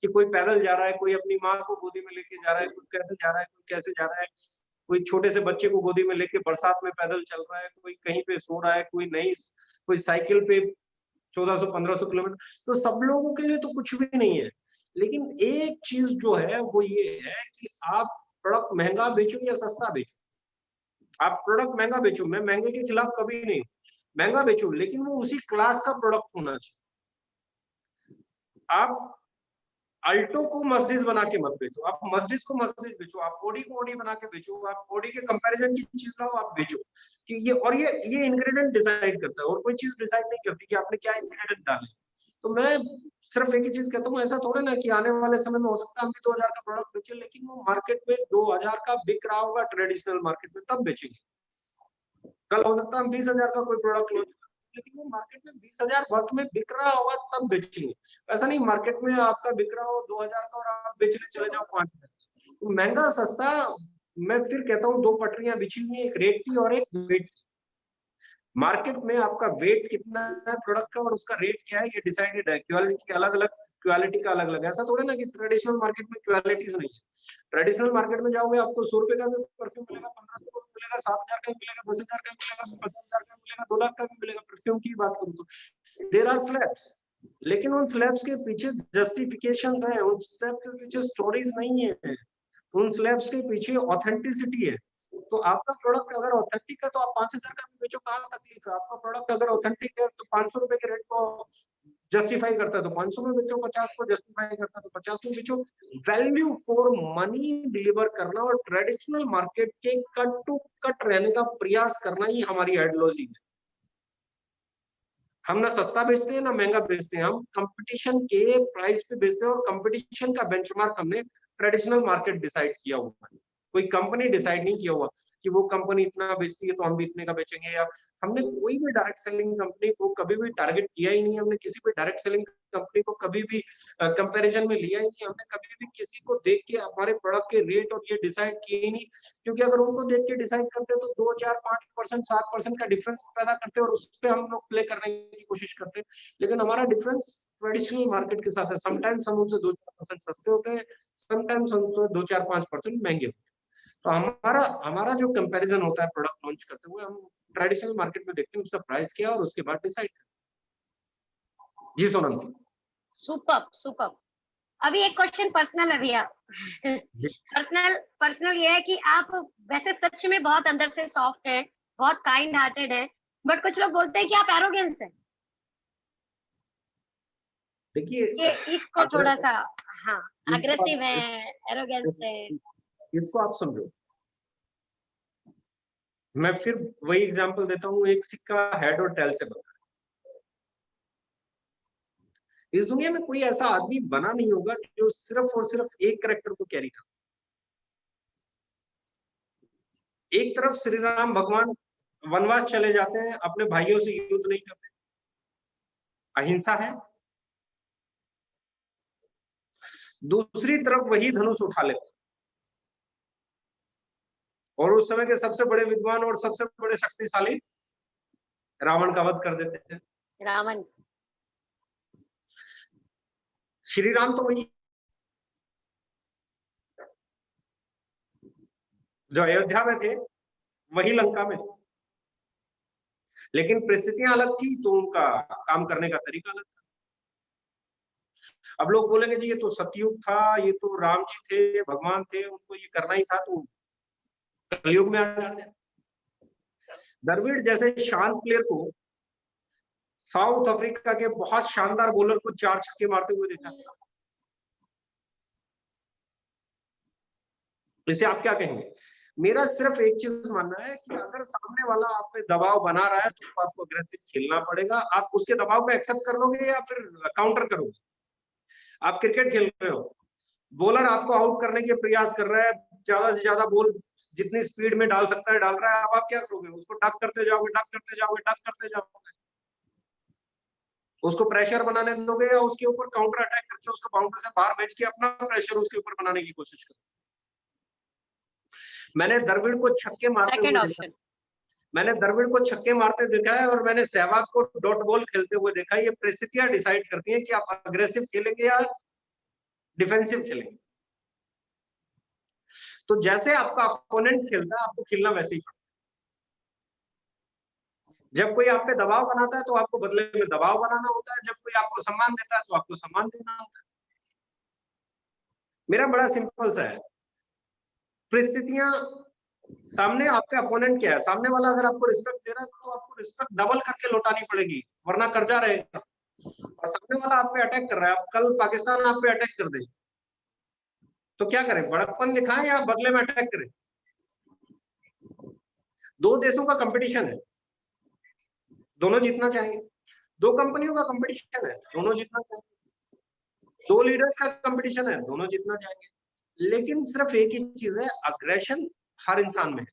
कि कोई पैदल जा रहा है, कोई अपनी माँ को गोदी में लेके जा रहा है, कोई कैसे जा रहा है, कोई कैसे जा रहा है, कोई छोटे से बच्चे को गोदी में लेके बरसात में पैदल चल रहा है, कोई कहीं पे सो रहा है, कोई साइकिल पे 1400-1500 किलोमीटर। तो सब लोगों के लिए तो कुछ भी नहीं है, लेकिन एक चीज जो है वो ये है कि आप प्रोडक्ट महंगा बेचो या सस्ता बेचो, आप प्रोडक्ट महंगा बेचो, मैं महंगे के खिलाफ कभी नहीं, महंगा बेचो, लेकिन वो उसी क्लास का प्रोडक्ट होना चाहिए। आप अल्टो को मर्सिडीज बना के मत बेचो, आप मर्सिडीज को मर्सिडीज बेचो, आप ऑडी को ऑडी बना के बेचो, आप ऑडी के कंपैरिजन की चीज लाओ आप बेचो। कि ये इंग्रेडिएंट डिसाइड करता है और कोई चीज डिसाइड नहीं करती कि आपने क्या इंग्रेडिएंट डाले। तो मैं सिर्फ एक ही चीज कहता हूँ, ऐसा थोड़ा ना कि आने वाले समय में हो सकता है हम भी 2000 का प्रोडक्ट बेचें, लेकिन वो मार्केट में 2000 का बिक रहा होगा ट्रेडिशनल मार्केट में, तब बेचेंगे। कल हो सकता है हम 20,000 का कोई प्रोडक्ट लॉन्च, लेकिन वो मार्केट में 20,000 वर्थ में बिक रहा होगा तब बेचेंगे। ऐसा नहीं मार्केट में आपका बिक रहा हो 2000 का और आप बेचने चले जाओ 5,000। तो महंगा सस्ता, मैं फिर कहता हूँ, दो पटरियां बिछी हुई है, एक रेट की और एक वेट की। मार्केट में आपका वेट कितना है प्रोडक्ट का और उसका रेट क्या है, ये डिसाइडेड है। क्वालिटी अलग अलग, क्वालिटी का अलग अलग। ऐसा थोड़ा ना कि ट्रेडिशनल मार्केट में क्वालिटीज नहीं है। ट्रेडिशनल मार्केट में जाओगे आपको 100 रुपए का भी परफ्यूम मिलेगा, 1500 का भी मिलेगा, 7,000 का भी मिलेगा, 10,000 का भी मिलेगा, 50,000 का भी मिलेगा, 2 लाख का भी मिलेगा। परफ्यूम की बात करूँ तो देयर आर स्लैब्स, लेकिन उन स्लैब्स के पीछे जस्टिफिकेशन है, उन स्लैब्स के पीछे स्टोरीज नहीं है, उन स्लैब्स के पीछे ऑथेंटिसिटी है। तो आपका प्रोडक्ट अगर ऑथेंटिक है तो आप 5,000 का भी बेचो, कहाँ तकलीफ है? आपका प्रोडक्ट अगर ऑथेंटिक है तो 500 रुपए के रेट को जस्टिफाई करता है तो 500 में बेचो, 50 को जस्टिफाई करता है तो 50 में बेचो। वैल्यू फॉर मनी डिलीवर करना और ट्रेडिशनल मार्केट के कट टू कट रहने का प्रयास करना ही हमारी आइडियोलॉजी है। हम ना सस्ता बेचते हैं ना महंगा बेचते हैं, हम कंपटीशन के प्राइस पे बेचते हैं और कंपटीशन का बेंचमार्क हमने ट्रेडिशनल मार्केट डिसाइड किया हुआ है। कोई कंपनी डिसाइड नहीं किया हुआ कि वो कंपनी इतना बेचती है तो हम भी इतने का बेचेंगे, या हमने कोई भी डायरेक्ट सेलिंग कंपनी को कभी भी टारगेट किया ही नहीं। हमने किसी भी डायरेक्ट सेलिंग कंपनी को कभी भी कंपैरिजन में लिया ही नहीं। हमने कभी भी किसी को देख के हमारे प्रोडक्ट के रेट और ये डिसाइड किए ही नहीं, क्योंकि अगर उनको देख के डिसाइड करते तो 2, 4, 5%, 7% का डिफरेंस पैदा करते और उस पर हम लोग प्ले करने की कोशिश करते। लेकिन हमारा डिफरेंस ट्रेडिशनल मार्केट के साथ है। समटाइम्स हम उनसे 2-4% सस्ते होते हैं, समटाइम्स हम उनसे 2-4-5% महंगे होते हैं। तो हमारा जो कंपैरिजन होता है प्रोडक्ट लॉन्च करते हुए, हम ट्रेडिशनल मार्केट में देखते हैं उसका प्राइस क्या है और उसके बाद डिसाइड करते हैं। जी सोनम जी। सुपर। अभी एक क्वेश्चन पर्सनल है भैया। पर्सनल ये है कि आप वैसे सच में बहुत अंदर से सॉफ्ट है, बहुत काइंड हार्टेड है, बट कुछ लोग बोलते हैं कि आप एरोगेंस है। देखिए ये इसको थोड़ा सा, हाँ, अग्रेसिव है, एरोगेंस है, इसको आप समझो। मैं फिर वही एग्जांपल देता हूँ, एक सिक्का हेड और टेल से बना है। इस दुनिया में कोई ऐसा आदमी बना नहीं होगा जो सिर्फ और सिर्फ एक कैरेक्टर को कैरी करे। एक तरफ श्री राम भगवान वनवास चले जाते हैं, अपने भाइयों से युद्ध नहीं करते, अहिंसा है। दूसरी तरफ वही धनुष उठा लेते और उस समय के सबसे बड़े विद्वान और सबसे बड़े शक्तिशाली रावण का वध कर देते हैं। रावण। श्री राम तो वही जो अयोध्या में थे, वही लंका में, लेकिन परिस्थितियां अलग थी तो उनका काम करने का तरीका अलग था। अब लोग बोलेंगे जी ये तो सतयुग था, ये तो राम जी थे, भगवान थे, उनको ये करना ही था, तो कलयुग में आ जाते हैं। द्रविड़ जैसे शांत प्लेयर को साउथ अफ्रीका के बहुत शानदार बॉलर को 4 छक्के मारते हुए देखा था। इसे आप क्या कहेंगे? मेरा सिर्फ एक चीज मानना है कि अगर सामने वाला आप पे दबाव बना रहा है तो आपको अग्रेसिव खेलना पड़ेगा। आप उसके दबाव को एक्सेप्ट कर लोगे या फिर काउंटर करोगे? आप क्रिकेट खेल रहे हो, बॉलर आपको आउट करने के प्रयास कर रहा है, ज्यादा से ज्यादा बॉल जितनी स्पीड में डाल सकता है डाल रहा है, अब आप क्या करोगे? उसको डक करते जाओगे, डक करते जाओगे, डक करते जाओगे, उसको प्रेशर बनाने दोगे या उसके ऊपर काउंटर अटैक करके उसको बाउंड्री से बाहर भेज के अपना प्रेशर उसके ऊपर बनाने की कोशिश करो? मैंने द्रविड़ को छक्के मारते हुए देखा, मैंने द्रविड़ को छक्के मारते देखा है और मैंने सहवाग को डॉट बॉल खेलते हुए देखा है। ये परिस्थितियां डिसाइड करती हैं कि आप अग्रेसिव खेलेंगे या डिफेंसिव खेलेंगे। तो जैसे आपका अपोनेंट खेलता है आपको खेलना वैसे ही पड़ता है। जब कोई आप पे दबाव बनाता है तो आपको बदले में दबाव बनाना होता है, जब कोई आपको सम्मान देता है तो आपको सम्मान देना होता है। मेरा बड़ा सिंपल सा है, परिस्थितियां सामने आपका अपोनेंट क्या है, सामने वाला अगर आपको रिस्पेक्ट दे रहा है तो आपको रिस्पेक्ट डबल करके लौटानी पड़ेगी, वरना कर्जा रहेगा। और सामने वाला आप पे अटैक कर रहा है, अब कल पाकिस्तान आप पे अटैक कर दे तो क्या करें? बड़प्पन दिखाएं या बदले में अटैक करें? दो देशों का कंपटीशन है, दोनों जीतना चाहेंगे। दो कंपनियों का कंपटीशन है, दोनों जीतना चाहेंगे। दो लीडर्स का कंपटीशन है, दोनों जीतना चाहेंगे। लेकिन सिर्फ एक ही चीज है, अग्रेशन हर इंसान में है,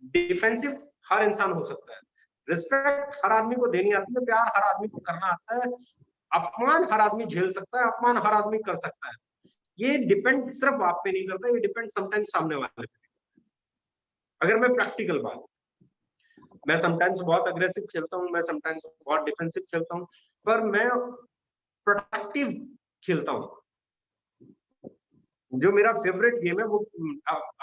डिफेंसिव हर इंसान हो सकता है, रिस्पेक्ट हर आदमी को देनी आती है, प्यार हर आदमी को करना आता है, अपमान हर आदमी झेल सकता है, अपमान हर आदमी कर सकता है। ये डिपेंड सिर्फ आप पे नहीं करता, ये डिपेंड समटाइम्स सामने वाले पे। अगर मैं प्रैक्टिकल बात, मैं समटाइम्स बहुत अग्रेसिव खेलता हूँ, मैं समटाइम्स बहुत डिफेंसिव खेलता हूँ, पर मैं प्रोटेक्टिव खेलता हूँ। जो मेरा फेवरेट गेम है वो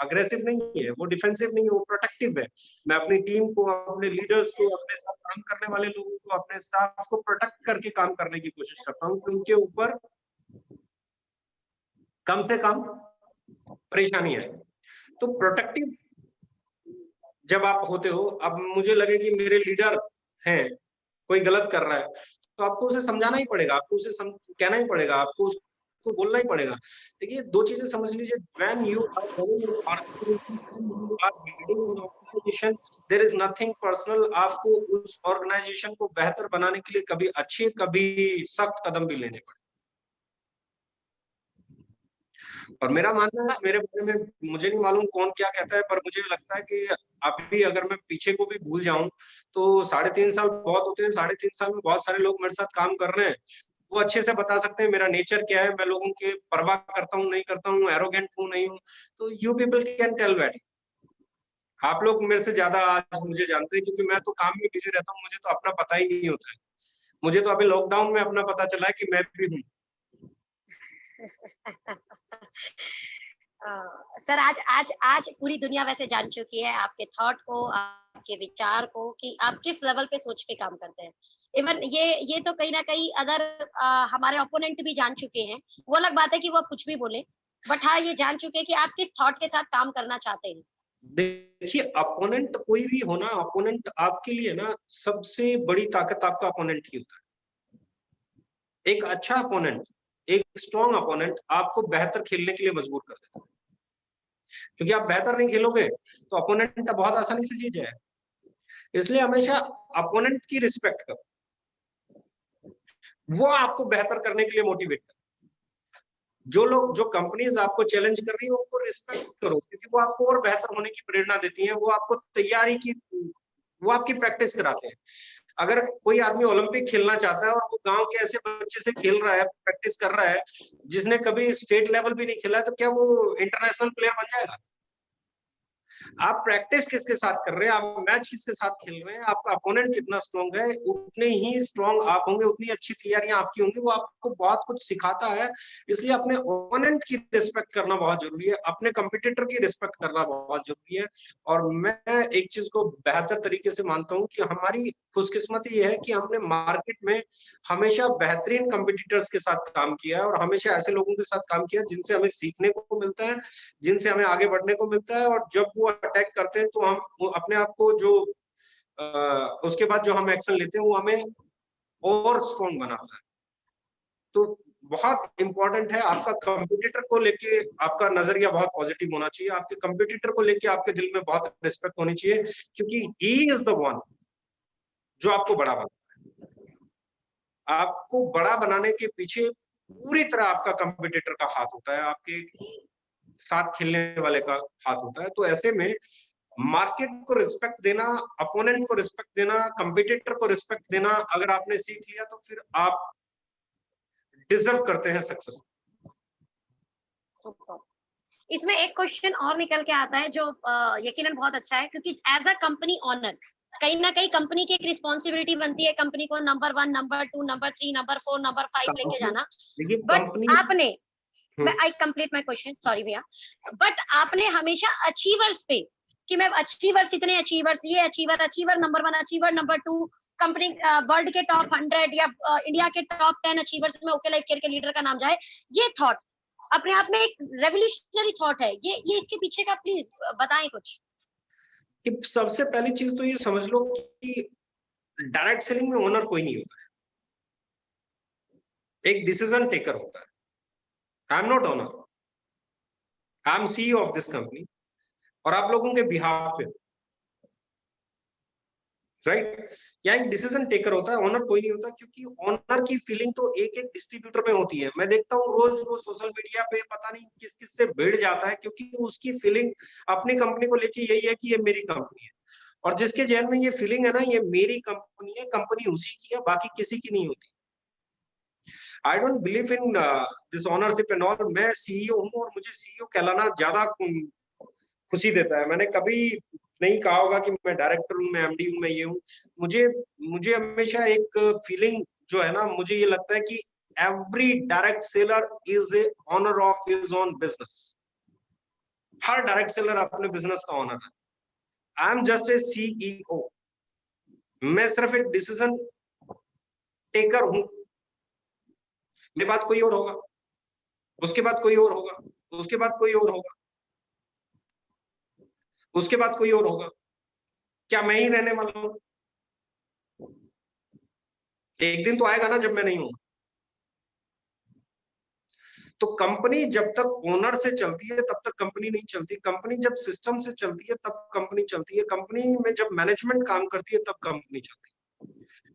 अग्रेसिव नहीं है, वो डिफेंसिव नहीं है, वो प्रोटेक्टिव है। मैं अपनी टीम को, अपने लीडर्स को, अपने साथ काम करने वाले लोगों को, अपने स्टाफ को प्रोटेक्ट करके काम करने की कोशिश करता हूँ कि उनके ऊपर कम से कम परेशानी आए। तो प्रोटेक्टिव जब आप होते हो, अब मुझे लगे कि मेरे लीडर हैं, कोई गलत कर रहा है तो आपको उसे समझाना ही पड़ेगा, आपको उसे कहना ही पड़ेगा, आपको उसको बोलना ही पड़ेगा। देखिए 2 चीजें समझ लीजिए, when you are running an organization, when you are leading an organization, there is nothing personal. आपको उस ऑर्गेनाइजेशन को बेहतर बनाने के लिए कभी अच्छे कभी सख्त कदम भी लेने पड़े। और मेरा मानना है, मेरे बारे में मुझे नहीं मालूम कौन क्या कहता है, पर मुझे लगता है कि अभी अगर मैं पीछे को भी भूल जाऊं तो 3.5 साल बहुत होते हैं। 3.5 साल में बहुत सारे लोग मेरे साथ काम कर रहे हैं, वो अच्छे से बता सकते हैं मेरा नेचर क्या है, मैं लोगों के परवाह करता हूँ नहीं करता हूँ, एरोगेंट हूँ नहीं हूँ। तो you people can tell that. आप लोग मेरे से ज्यादा आज मुझे जानते हैं, क्योंकि मैं तो काम में बिजी रहता हूँ, मुझे तो अपना पता ही नहीं होता है। मुझे तो अभी लॉकडाउन में अपना पता चला है कि मैं भी हूँ। सर आज आज आज पूरी दुनिया वैसे जान चुकी है आपके थॉट को, आपके विचार को, कि आप किस लेवल पे सोच के काम करते हैं। इवन ये तो कहीं ना कहीं अगर हमारे ओपोनेंट भी जान चुके हैं, वो अलग बात है कि वो कुछ भी बोले, बट हाँ ये जान चुके हैं कि आप किस थॉट के साथ काम करना चाहते हैं। देखिए अपोनेंट कोई भी हो ना, अपोनेंट आपके लिए ना सबसे बड़ी ताकत आपका अपोनेंट ही होता है। एक अच्छा अपोनेंट, एक स्ट्रॉन्ग अपोनेंट आपको बेहतर खेलने के लिए मजबूर कर देता है, क्योंकि आप बेहतर नहीं खेलोगे तो अपोनेंट बहुत आसानी से जीत जाए। इसलिए हमेशा अपोनेंट की रिस्पेक्ट करो, वो आपको बेहतर करने के लिए मोटिवेट करे। जो कंपनीज आपको चैलेंज कर रही है उनको रिस्पेक्ट करो, क्योंकि वो आपको और बेहतर होने की प्रेरणा देती हैं, वो आपको तैयारी की, वो आपकी प्रैक्टिस कराते हैं। अगर कोई आदमी ओलंपिक खेलना चाहता है और वो गांव के ऐसे बच्चे से खेल रहा है, प्रैक्टिस कर रहा है, जिसने कभी स्टेट लेवल भी नहीं खेला है, तो क्या वो इंटरनेशनल प्लेयर बन जाएगा? आप प्रैक्टिस किसके साथ कर रहे हैं, आप मैच किसके साथ खेल रहे हैं, आपका अपोनेंट कितना स्ट्रांग है, उतने ही स्ट्रांग आप होंगे, उतनी अच्छी तैयारियां आपकी होंगी, वो आपको बहुत कुछ सिखाता है। इसलिए अपने ओपोनेंट की रिस्पेक्ट करना बहुत जरूरी है, अपने कंपटीटर की रिस्पेक्ट करना बहुत जरूरी है। और मैं एक चीज को बेहतर तरीके से मानता हूँ कि हमारी खुशकिस्मती ये है कि हमने मार्केट में हमेशा बेहतरीन कंपटीटर्स के साथ काम किया है, और हमेशा ऐसे लोगों के साथ काम किया जिनसे हमें सीखने को मिलता है, जिनसे हमें आगे बढ़ने को मिलता है। और जब वो अटैक करते हैं तो हम अपने आप को जो उसके बाद जो हम एक्शन लेते हैं वो हमें और स्ट्रॉन्ग बनाता है। तो बहुत इंपॉर्टेंट है, आपका कंपटीटर को लेके आपका नजरिया बहुत पॉजिटिव होना चाहिए, आपके कंपटीटर को लेके आपके दिल में बहुत रिस्पेक्ट होनी चाहिए, क्योंकि ही इज द वन जो आपको बड़ा बनाता है। आपको बड़ा बनाने के पीछे पूरी तरह आपका कंपटीटर का हाथ होता है, आपके साथ खेलने वाले का हाथ होता है। तो ऐसे में मार्केट को रिस्पेक्ट देना, अपोनेंट को रिस्पेक्ट देना, कंपटीटर को रिस्पेक्ट देना अगर आपने सीख लिया तो फिर आप डिजर्व करते हैं सक्सेस। इसमें एक क्वेश्चन और निकल के आता है जो यकीनन बहुत अच्छा है, क्योंकि एज अ कंपनी ऑनर कहीं ना कहीं कंपनी की एक रिस्पॉन्सिबिलिटी बनती है कंपनी को number 1, number 2, number 3, number 4, number 5 लेके जाना। बट आपने, आई कंप्लीट माय क्वेश्चन, सॉरी भैया, बट आपने हमेशा अचीवर्स पे, कि मैं अचीवर्स, इतने अचीवर्स, ये achiever, achiever number 1, achiever number 2, company world के टॉप 100 या इंडिया के टॉप 10 अचीवर्स में ओके लाइफ केयर के लीडर का नाम जाए, ये थॉट अपने आप में एक रेवोल्यूशनरी थॉट है। ये इसके पीछे का प्लीज बताएं कुछ। सबसे पहली चीज तो ये समझ लो कि डायरेक्ट सेलिंग में ओनर कोई नहीं होता है, एक डिसीजन टेकर होता है। I am not owner, I am CEO of this company, और आप लोगों के बिहाफ पे, राइट? यहाँ एक डिसीजन टेकर होता है, ओनर कोई नहीं होता, क्योंकि ओनर की फीलिंग तो एक एक डिस्ट्रीब्यूटर में होती है। मैं देखता हूँ रोज वो सोशल मीडिया पे पता नहीं किस किस से भिड़ जाता है, क्योंकि उसकी फीलिंग अपनी कंपनी को लेके यही है कि ये मेरी कंपनी है, और जिसके जहन में ये फीलिंग है ना, ये मेरी कंपनी है, कंपनी उसी की है, बाकी किसी की नहीं होती। I don't believe in this ownership and all. मैं सीईओ हूँ और मुझे सीईओ कहलाना ज्यादा खुशी देता है। मैंने कभी नहीं कहा होगा कि मैं डायरेक्टर हूँ, मैं एमडी हूँ, मैं ये हूँ। मुझे हमेशा एक फीलिंग जो है ना, मुझे ये लगता है कि every direct seller is a owner of his own business. हर डायरेक्ट सेलर अपने बिजनेस का ऑनर है। I am just a CEO, मैं सिर्फ एक डिसीजन टेकर हूं। मेरे बाद कोई और होगा, उसके बाद कोई और होगा, उसके बाद कोई और होगा, उसके बाद कोई और होगा। क्या मैं ही रहने वाला हूं? एक दिन तो आएगा ना जब मैं नहीं हूं। तो कंपनी जब तक ओनर से चलती है तब तक कंपनी नहीं चलती, कंपनी जब सिस्टम से चलती है तब कंपनी चलती है, कंपनी में जब मैनेजमेंट काम करती है तब कंपनी चलती है।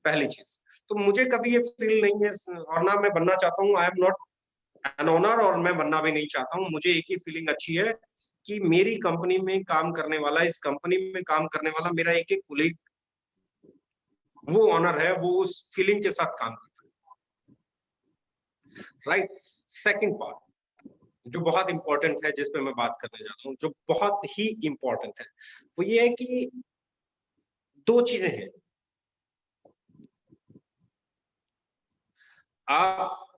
पहली चीज तो मुझे कभी ये फील नहीं है, और ना मैं बनना चाहता हूँ, I am not an owner, और मैं बनना भी नहीं चाहता हूँ। मुझे एक ही फीलिंग अच्छी है कि मेरी कंपनी में काम करने वाला, इस कंपनी में काम करने वाला मेरा एक एक कुलीग वो ऑनर है, वो उस फीलिंग के साथ काम करता है। राइट। सेकंड पार्ट जो बहुत इंपॉर्टेंट है, जिस पे मैं बात करने जा रहा हूँ, जो बहुत ही इंपॉर्टेंट है, वो ये है कि दो चीजें हैं। आप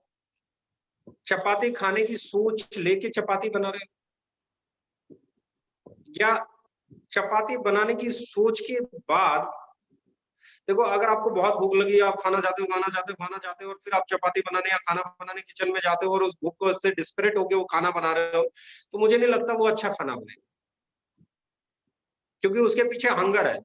चपाती खाने की सोच लेके चपाती बना रहे हो, या चपाती बनाने की सोच के बाद, देखो अगर आपको बहुत भूख लगी, आप खाना चाहते हो, और फिर आप चपाती बनाने या खाना बनाने किचन में जाते हो और उस भूख को से डिस्परेट होके वो खाना बना रहे हो, तो मुझे नहीं लगता वो अच्छा खाना बनेगा, क्योंकि उसके पीछे हंगर है।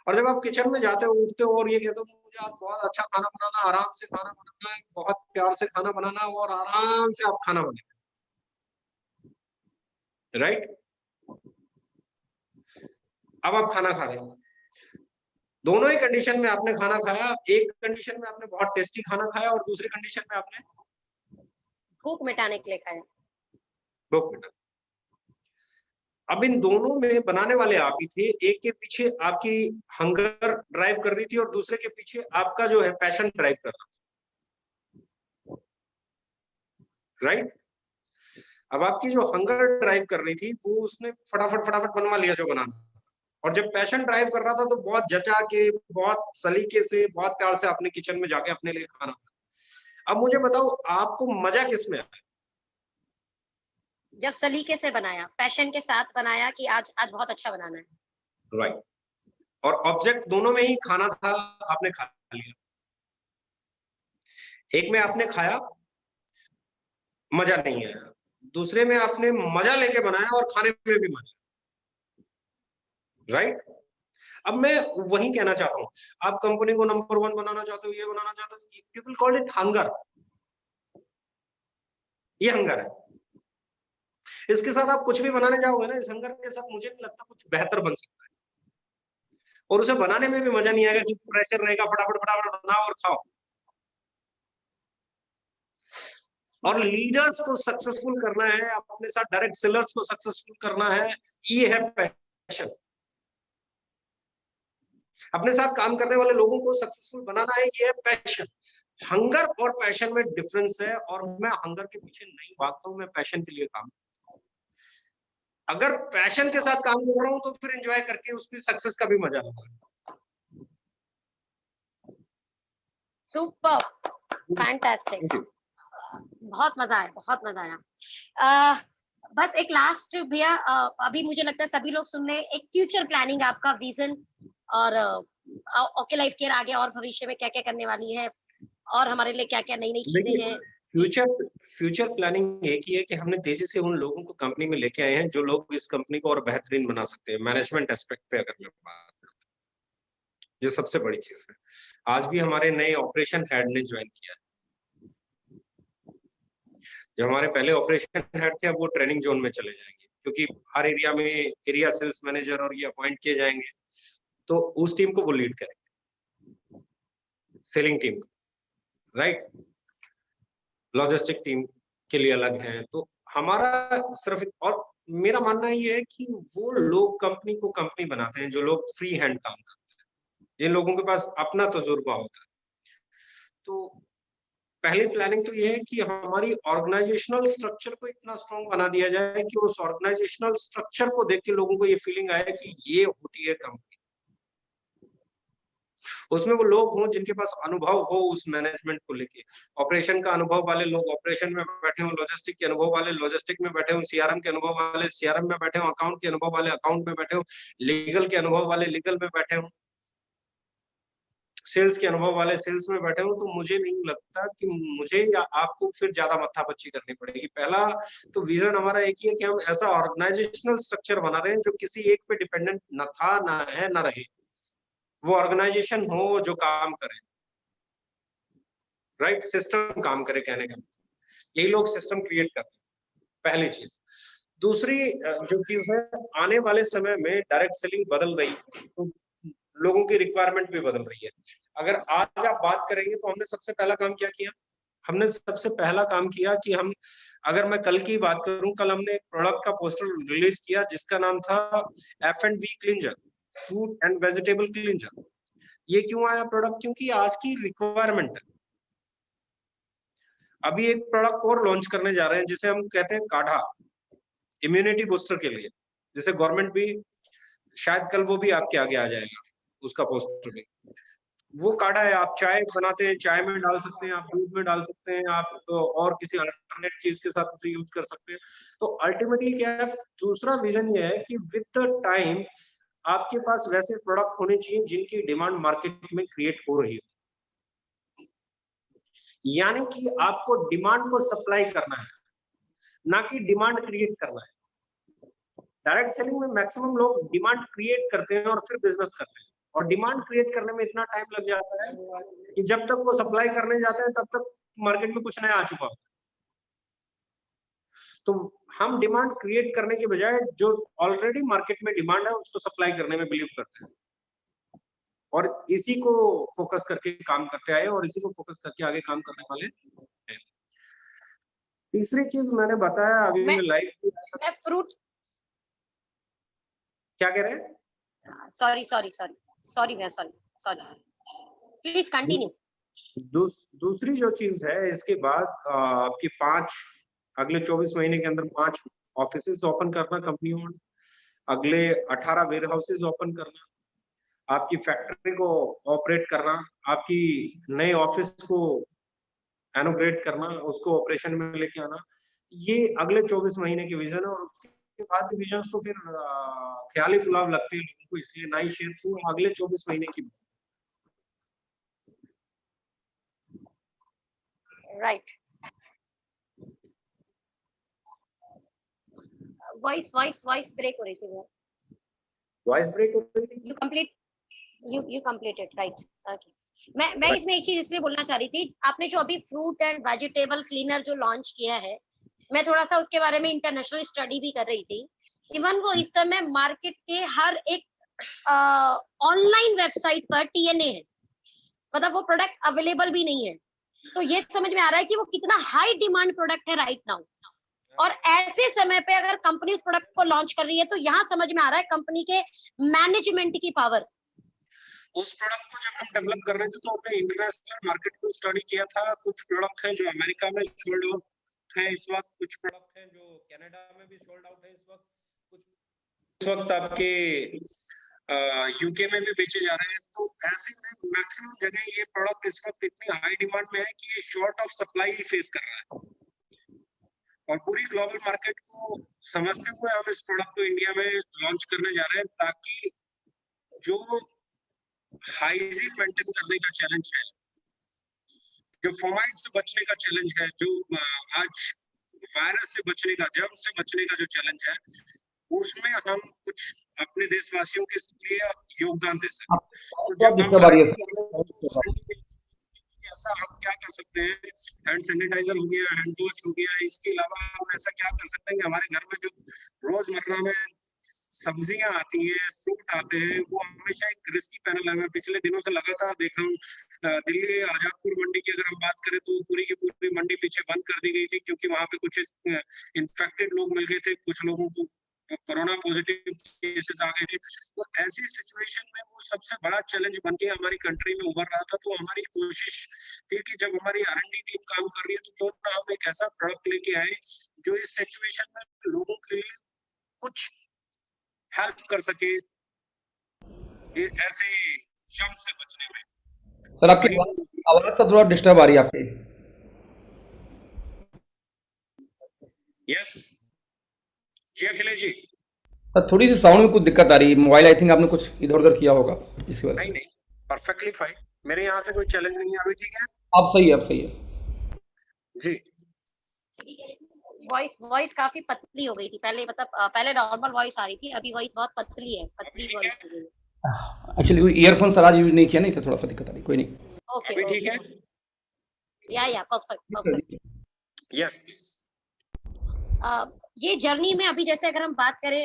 और जब आप किचन में जाते हो, उठते हो और ये कहते हो मुझे आज बहुत अच्छा खाना बनाना, आराम से खाना बनाना है, बहुत प्यार से खाना बनाना, और आराम से आप खाना बनाते, राइट। अब आप खाना खा रहे हो, दोनों ही कंडीशन में आपने खाना खाया, एक कंडीशन में आपने बहुत टेस्टी खाना खाया और दूसरी कंडीशन में आपने भूख मिटाने के लिए खाया। भूख मिटा। अब इन दोनों में बनाने वाले आप ही थे, एक के पीछे आपकी हंगर ड्राइव कर रही थी और दूसरे के पीछे आपका जो है पैशन ड्राइव कर रहा था, राइट। अब आपकी जो हंगर ड्राइव कर रही थी वो उसने फटाफट बनवा लिया जो बनाना, और जब पैशन ड्राइव कर रहा था तो बहुत जचा के, बहुत सलीके से, बहुत प्यार से अपने किचन में जाके अपने लिए खाना। अब मुझे बताओ आपको मजा किसमें आया? जब सलीके से बनाया, पैशन के साथ बनाया कि आज बहुत अच्छा बनाना है। राइट। और ऑब्जेक्ट दोनों में ही खाना था, आपने खा लिया। एक में आपने खाया, मजा नहीं आया, दूसरे में आपने मजा लेके बनाया और खाने में भी मजा, राइट। अब मैं वही कहना चाहता हूं, आप कंपनी को नंबर 1 बनाना चाहते हो, ये बनाना चाहते हो, पीपल कॉल इट हंगर, ये हंगर है। इसके साथ आप कुछ भी बनाने जाओगे ना, इस हंगर के साथ मुझे नहीं लगता कुछ बेहतर बन सकता है, और उसे बनाने में भी मजा नहीं आएगा क्योंकि प्रेशर रहेगा, फटाफट बनाओ और खाओ। और लीडर्स को सक्सेसफुल करना है, अपने साथ डायरेक्ट सेलर्स को सक्सेसफुल करना है, ये है पैशन। अपने साथ काम करने वाले लोगों को सक्सेसफुल बनाना है, ये है पैशन। हंगर और पैशन में डिफरेंस है, और मैं हंगर के पीछे नहीं भागता हूं, मैं पैशन के लिए काम करता हूं। अगर पैशन के साथ काम कर रहा हूं तो फिर एंजॉय करके उसकी सक्सेस का भी मजा आता है। सुपर, फैंटास्टिक, बहुत मजा आया, बहुत मजा आया। बस एक लास्ट भैया, अभी मुझे लगता है सभी लोग सुन रहे हैं, एक फ्यूचर प्लानिंग, आपका विजन, और ओके लाइफ केयर आगे और भविष्य में क्या क्या करने वाली है, और हमारे लिए क्या क्या नई नई चीजें हैं। फ्यूचर प्लानिंग एक ही है कि हमने तेजी से उन लोगों को कंपनी में लेके आए हैं जो लोग इस कंपनी को और बेहतरीन बना सकते हैं। मैनेजमेंट एस्पेक्ट पे अगर मैं बात करता हूँ, जो सबसे बड़ी चीज है, आज भी हमारे नए ऑपरेशन हेड ने ज्वाइन किया है। जो हमारे पहले ऑपरेशन हेड थे, अब वो ट्रेनिंग जोन में चले जाएंगे, क्योंकि हर एरिया में एरिया सेल्स मैनेजर और ये अपॉइंट किए जाएंगे, तो उस टीम को वो लीड करेंगे, सेलिंग टीम को, राइट। लॉजिस्टिक टीम के लिए अलग है। तो हमारा सिर्फ, और मेरा मानना ये है कि वो लोग कंपनी को कंपनी बनाते हैं जो लोग फ्री हैंड काम करते हैं, जिन लोगों के पास अपना तजुर्बा होता है। तो पहली प्लानिंग तो ये है कि हमारी ऑर्गेनाइजेशनल स्ट्रक्चर को इतना स्ट्रॉन्ग बना दिया जाए कि उस ऑर्गेनाइजेशनल स्ट्रक्चर को देख के लोगों को ये फीलिंग आए कि ये होती है कंपनी। उसमें वो लोग हों जिनके पास अनुभव हो उस मैनेजमेंट को लेके, ऑपरेशन का अनुभव वाले लोग ऑपरेशन में बैठे हों, लॉजिस्टिक के अनुभव वाले लॉजिस्टिक में बैठे हों, सीआरएम के अनुभव वाले सीआरएम में बैठे हों, अकाउंट के अनुभव वाले अकाउंट में बैठे हों, लीगल के अनुभव वाले लीगल में बैठे हों, सेल्स के अनुभव वाले सेल्स में बैठे हों। तो मुझे नहीं लगता कि मुझे या आपको फिर ज्यादा मत्थापच्ची करनी पड़ेगी। पहला तो विजन हमारा एक ही है कि हम ऐसा ऑर्गेनाइजेशनल स्ट्रक्चर बना रहे हैं जो किसी एक पे डिपेंडेंट न था, ना है, ना रहे। वो ऑर्गेनाइजेशन हो जो काम करे, राइट, सिस्टम काम करे, कहने का यही लोग सिस्टम क्रिएट करते हैं, पहली चीज। दूसरी जो चीज है, आने वाले समय में डायरेक्ट सेलिंग बदल रही है, तो लोगों की रिक्वायरमेंट भी बदल रही है। अगर आज आप बात करेंगे तो हमने सबसे पहला काम क्या किया, हमने सबसे पहला काम किया कि हम, अगर मैं कल की बात करूं, कल हमने एक प्रोडक्ट का पोस्टर रिलीज किया जिसका नाम था F&B cleanser, food and vegetable cleanser. ये क्यों आया प्रोडक्ट? क्योंकि आज की रिक्वायरमेंट है। अभी एक प्रोडक्ट और लॉन्च करने जा रहे हैं जिसे हम कहते हैं काढ़ा, इम्यूनिटी बूस्टर के लिए, जिसे गवर्नमेंट भी, शायद कल वो भी आपके आगे आ जाएगा, उसका पोस्टर भी। वो काढ़ा है, आप चाय बनाते हैं, चाय में डाल सकते हैं, आप दूध में डाल सकते हैं, आप तो और किसी अल्टरनेट चीज के साथ उसे यूज कर सकते हैं। तो अल्टीमेटली क्या है, दूसरा विजन ये है कि विद द टाइम आपके पास वैसे प्रोडक्ट होने चाहिए जिनकी डिमांड मार्केट में क्रिएट हो रही है, यानी कि आपको डिमांड को सप्लाई करना है, ना कि डिमांड क्रिएट करना है। डायरेक्ट सेलिंग में मैक्सिमम लोग डिमांड क्रिएट करते हैं और फिर बिजनेस करते हैं, और डिमांड क्रिएट करने में इतना टाइम लग जाता है कि जब तक वो सप्लाई करने जाते हैं तब तक मार्केट में कुछ नया आ चुका होता है। तो हम डिमांड क्रिएट करने के बजाय जो ऑलरेडी मार्केट में डिमांड है उसको सप्लाई करने में बिलीव करते हैं, और इसी को फोकस करके काम करते आए और इसी को फोकस करके आगे काम करने वाले हैं। तीसरी चीज मैंने बताया अभी मैं लाइव, मैं फ्रूट, क्या कह रहे हैं? सॉरी मैं सॉरी, प्लीज कंटिन्यू। दूसरी जो चीज है, इसके बाद आपकी अगले 24 महीने के अंदर 5 ऑफिसेस ओपन करना कंपनी ओन, अगले 18 वेयर हाउसेज ओपन करना, आपकी फैक्ट्री को ऑपरेट करना, आपकी नए ऑफिस को इनॉग्रेट करना, उसको ऑपरेशन में लेके आना, ये अगले 24 महीने के विजन है। और उसके बाद विजन तो फिर ख्याली पुलाव लगते हैं लोगों को, इसलिए ना ही शेयर करूं अगले 24 महीने की। राइट, वॉइस ब्रेक हो रही थी वो, वॉइस ब्रेक हो रही थी। You completed, right, okay. मैं इसमें एक चीज इसलिए बोलना चाह रही थी, आपने जो अभी फ्रूट एंड वेजिटेबल क्लीनर जो लॉन्च किया है, मैं थोड़ा सा उसके बारे में इंटरनेशनल स्टडी भी कर रही थी। इवन वो इस समय मार्केट के हर एक ऑनलाइन वेबसाइट पर TNA है, मतलब वो प्रोडक्ट अवेलेबल भी नहीं है। तो ये समझ में आ रहा है कि वो कितना हाई डिमांड प्रोडक्ट है राइट नाउ, और ऐसे समय पे अगर कंपनी उस प्रोडक्ट को लॉन्च कर रही है तो यहाँ समझ में आ रहा है कंपनी के मैनेजमेंट की पावर। उस प्रोडक्ट को जब हम डेवलप कर रहे थे तो हमने इंटरनेशनल मार्केट को स्टडी किया था। कुछ प्रोडक्ट हैं जो अमेरिका में सोल्ड आउट है इस वक्त, कुछ प्रोडक्ट हैं जो कनाडा में भी सोल्ड आउट है इस वक्त, कुछ इस वक्त आपके यूके में भी बेचे जा रहे हैं। तो ऐसे में मैक्सिमम जगह ये प्रोडक्ट इस वक्त इतनी हाई डिमांड में है कि ये short of supply he face कर रहा है, और पूरी ग्लोबल मार्केट को समझते हुए हम इस प्रोडक्ट को इंडिया में लॉन्च करने जा रहे हैं, ताकि जो हाइजीन मेंटेन करने का चैलेंज है, जो फॉर्माइट से बचने का चैलेंज है, जो आज वायरस से बचने का, जर्म से बचने का जो चैलेंज है, उसमें हम कुछ अपने देशवासियों के लिए योगदान दे सकते हैं। तो जब ऐसा हम क्या कर सकते हैं, हैंड सैनिटाइजर हो गया, हैंड वॉश हो गया, इसके अलावा हम ऐसा क्या कर सकते हैं कि हमारे घर में जो रोजमर्रा में सब्जियां आती हैं, फ्रूट आते हैं, वो हमेशा एक रिस्की पैनल है। मैं पिछले दिनों से लगातार देख रहा हूँ, दिल्ली आजादपुर मंडी की अगर हम बात करें तो पूरी की पूरी मंडी पीछे बंद कर दी गई थी, क्योंकि वहां पे कुछ इन्फेक्टेड लोग मिल गए थे, कुछ लोगों को कोरोना पॉजिटिव केसेस आ गए थे। तो ऐसी सिचुएशन में वो सबसे बड़ा चैलेंज बन के हमारी कंट्री में उभर रहा था। तो हमारी कोशिश थी कि जब हमारी R&D टीम काम कर रही है तो क्यों ना हम एक ऐसा प्रोडक्ट लेके आए जो इस सिचुएशन में लोगों के लिए कुछ हेल्प कर सके ऐसे जंग से बचने में। सर आपकी आवाज से थोड़ा डिस्टर्ब आ रही है आपकी। यस जी अखिलेश जी, सर थोड़ी सी साउंड में कुछ दिक्कत आ रही है, मोबाइल आई थिंक आपने कुछ इधर उधर किया होगा इसी वजह से। नहीं परफेक्टली फाइन, मेरे यहाँ से कोई चैलेंज नहीं है, अभी ठीक है? आप सही है जी। वॉइस काफी पतली हो गई थी पहले, मतलब पहले नॉर्मल वॉइस आ रही थी, अभी वॉइस बहुत पतली है, पतली वॉइस हो गई है। एक्चुअली ईयरफोन सर आज यूज नहीं किया, नहीं था, थोड़ा सा दिक्कत आ रही, कोई नहीं। ओके अभी ठीक है? या परफेक्ट परफेक्ट। Yes please. ये जर्नी में अभी जैसे अगर हम बात करें,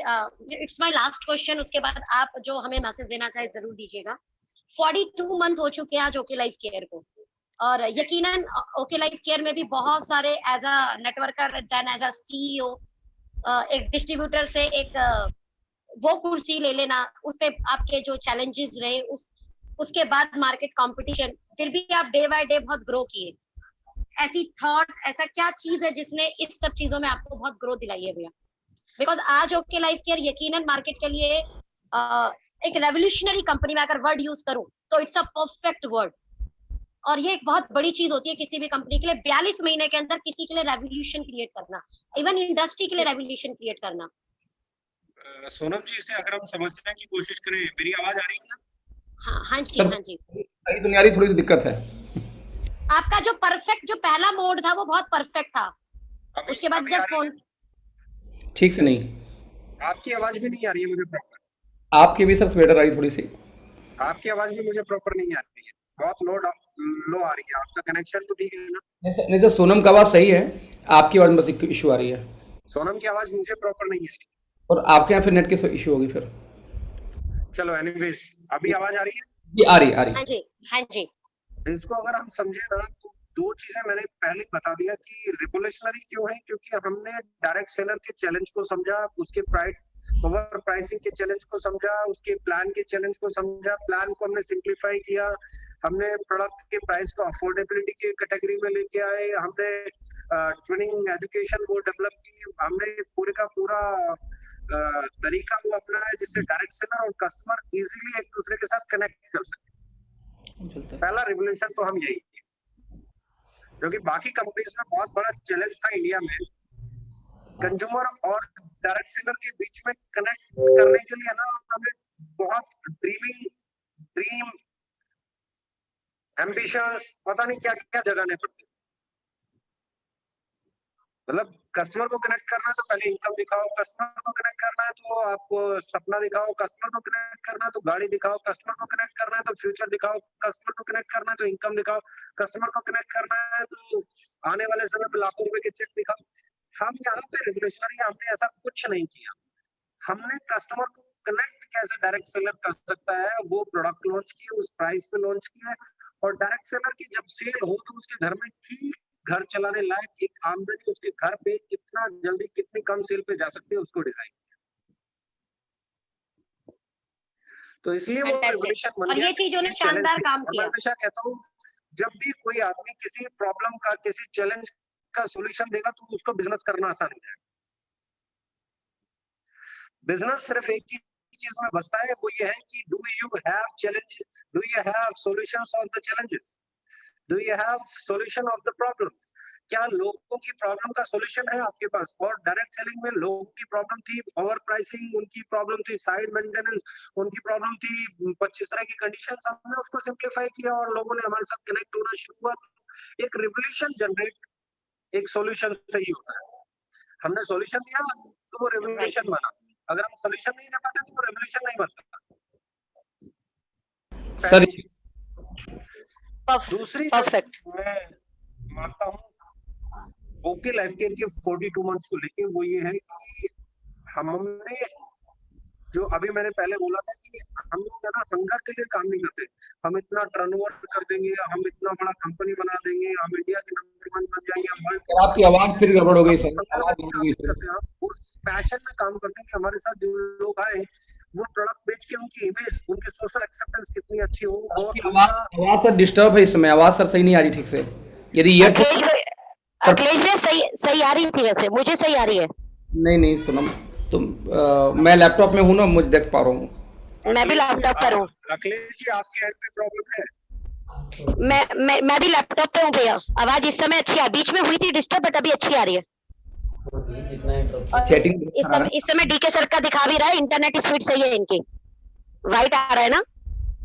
इट्स माय लास्ट क्वेश्चन, उसके बाद आप जो हमें मैसेज देना चाहे जरूर दीजिएगा। 42 मंथ हो चुके हैं आज ओके लाइफ केयर को, और यकीनन ओके लाइफ केयर में भी बहुत सारे as a networker then as a CEO, एक डिस्ट्रीब्यूटर से एक वो कुर्सी ले लेना, उस पे आपके जो चैलेंजेस रहे, उसके बाद मार्केट कंपटीशन, फिर भी आप डे बाय डे बहुत ग्रो किए। ऐसी थॉट, ऐसा क्या चीज है जिसने इस सब चीजों में आपको बहुत ग्रोथ दिलाई है भैया? बिकॉज आज ओके लाइफ केयर यकीनन मार्केट के लिए एक रेवोल्यूशनरी कंपनी में अगर वर्ड यूज करूं तो इट्स अ परफेक्ट वर्ड, और ये एक बहुत बड़ी चीज होती है किसी भी कंपनी के लिए, 42 महीने के अंदर किसी के लिए रेवोल्यूशन क्रिएट करना, इवन इंडस्ट्री के लिए रेवोल्यूशन क्रिएट करना। सोनम जी, इसे अगर हम समझने की कोशिश करें, मेरी आवाज आ रही है ना? हाँ जी सर हाँ जी। सही तो नहीं आ रही, थोड़ी सी दिक्कत है। आपका जो परफेक्ट, जो पहला मोड था वो बहुत परफेक्ट था, उसके बाद जब फोन ठीक से नहीं, आपकी आवाज भी नहीं आ रही है मुझे प्रॉपर। आपकी भी सर स्वेटर आई थोड़ी सी। आपकी आवाज भी मुझे प्रॉपर नहीं आ रही है, बहुत लो आ रही है। आपका कनेक्शन तो ठीक है ना? नहीं सर, सोनम का आवाज सही है, आपकी आवाज में बस इशू आ रही है, सोनम की आवाज मुझे प्रॉपर नहीं आ रही। और आपके यहाँ फिर नेट की इशू होगी फिर। चलो एनीवेज, अभी आवाज आ रही है? जी आ रही, आ रही। हाँ जी हाँ जी। इसको अगर हम समझे ना, तो दो चीजें मैंने पहले बता दिया कि रिवोल्यूशनरी क्यों है, क्योंकि हमने डायरेक्ट सेलर के चैलेंज को समझा, उसके ओवर प्राइसिंग के चैलेंज को समझा, उसके प्लान के चैलेंज को समझा, प्लान को हमने सिंप्लीफाई किया, हमने प्रोडक्ट के प्राइस को अफोर्डेबिलिटी के कैटेगरी में लेके आए, हमने ट्रेनिंग एजुकेशन वो डेवलप की, हमने पूरे का पूरा तरीका वो अपनाया जिससे डायरेक्ट सेलर और कस्टमर इजीली एक दूसरे के साथ कनेक्ट कर सके। पहला रिवोल्यूशन तो हम यही किए, क्योंकि बाकी कंपनीज में बहुत बड़ा चैलेंज था इंडिया में कंज्यूमर और डायरेक्ट सेलर के बीच में कनेक्ट करने के लिए ना, हमें बहुत ड्रीम एम्बिशंस पता नहीं क्या क्या जगाने पड़ते। मतलब कस्टमर को कनेक्ट करना है तो पहले इनकम दिखाओ, कस्टमर को कनेक्ट करना है तो आपको सपना दिखाओ, कस्टमर को कनेक्ट करना है तो गाड़ी दिखाओ, कस्टमर को कनेक्ट करना है तो फ्यूचर दिखाओ, कस्टमर को कनेक्ट करना है तो इनकम दिखाओ, कस्टमर को कनेक्ट करना है तो आने वाले समय में लाखों रुपए के चेक दिखाओ। हम यहाँ पे रिवोल्यूशनरी हमने ऐसा कुछ नहीं किया, हमने कस्टमर को कनेक्ट कैसे डायरेक्ट सेलर कर सकता है वो प्रोडक्ट लॉन्च किए, उस प्राइस पे लॉन्च किए, और डायरेक्ट सेलर की जब सेल हो तो उसके घर में ठीक घर चलाने लायक एक आमदनी उसके घर पे कितना जल्दी कितनी कम सेल पे जा सकती है उसको डिजाइन किया। तो इसलिए वो रिवोल्यूशन बन और गया। ये चीज उन्होंने शानदार काम किया। मैं हमेशा कहता हूँ जब भी कोई आदमी किसी प्रॉब्लम का किसी चैलेंज का सॉल्यूशन देगा तो उसको बिजनेस करना आसान हो जाएगा। बिजनेस सिर्फ एक ही चीज में बसता है, वो ये है कि do you have solutions of the challenges, do you have solution of the problems. क्या लोगों की प्रॉब्लम का सॉल्यूशन है आपके पास? और डायरेक्ट सेलिंग में लोगों की प्रॉब्लम थी ओवर प्राइसिंग, उनकी प्रॉब्लम थी साइड मेंटेनेंस, उनकी प्रॉब्लम थी 25 तरह की कंडीशंस, हमने उसको सिंप्लीफाई किया और लोगों ने हमारे साथ कनेक्ट होना शुरू हुआ। एक रिवोल्यूशन जनरेट एक सॉल्यूशन से ही होता है। हमने सॉल्यूशन दिया तो वो रिवोल्यूशन बना, अगर हम सॉल्यूशन नहीं दे पाते तो वो रेवोल्यूशन नहीं बनता। सर दूसरी मैं मानता हूँ ओके लाइफ केयर के 42 मंथ्स को लेके वो ये है कि हमने जो अभी मैंने पहले बोला था कि हम लोग है ना हंगर के लिए काम नहीं करते, हम इतना टर्नओवर कर देंगे, हम इतना बड़ा कंपनी बना देंगे, हम इंडिया के नंबर 1 बन जाएंगे, हम वर्ल्ड के। आपकी आवाज फिर गड़बड़ हो गई सर, आवाज गड़बड़ हो गई सर। उस पैशन में काम करते हैं कि हमारे साथ जो लोग आए वो प्रोडक्ट बेच के उनकी इमेज, उनकी सोशल एक्सेप्टेंस कितनी अच्छी हो। और आवाज सर डिस्टर्ब है इस समय, आवाज सर सही नहीं आ रही ठीक से। यदि ये अखिलेश में सही आ रही थी, वैसे मुझे सही आ रही है। नहीं सोनम, तो मैं लैपटॉप में हूँ ना, मुझे देख पा रहा हूँ। मैं भी लैपटॉप पर हूँ। अखिलेश जी आपके एंड पे प्रॉब्लम है? मैं भी लैपटॉप पे हूँ भैया, आवाज इस समय अच्छी है, बीच में हुई थी डिस्टर्ब बट अभी अच्छी आ रही है। चैटिंग इस समय डीके सर का दिखा भी रहा है, इंटरनेट स्पीड सही है इनकी। व्हाइट आ रहा है ना,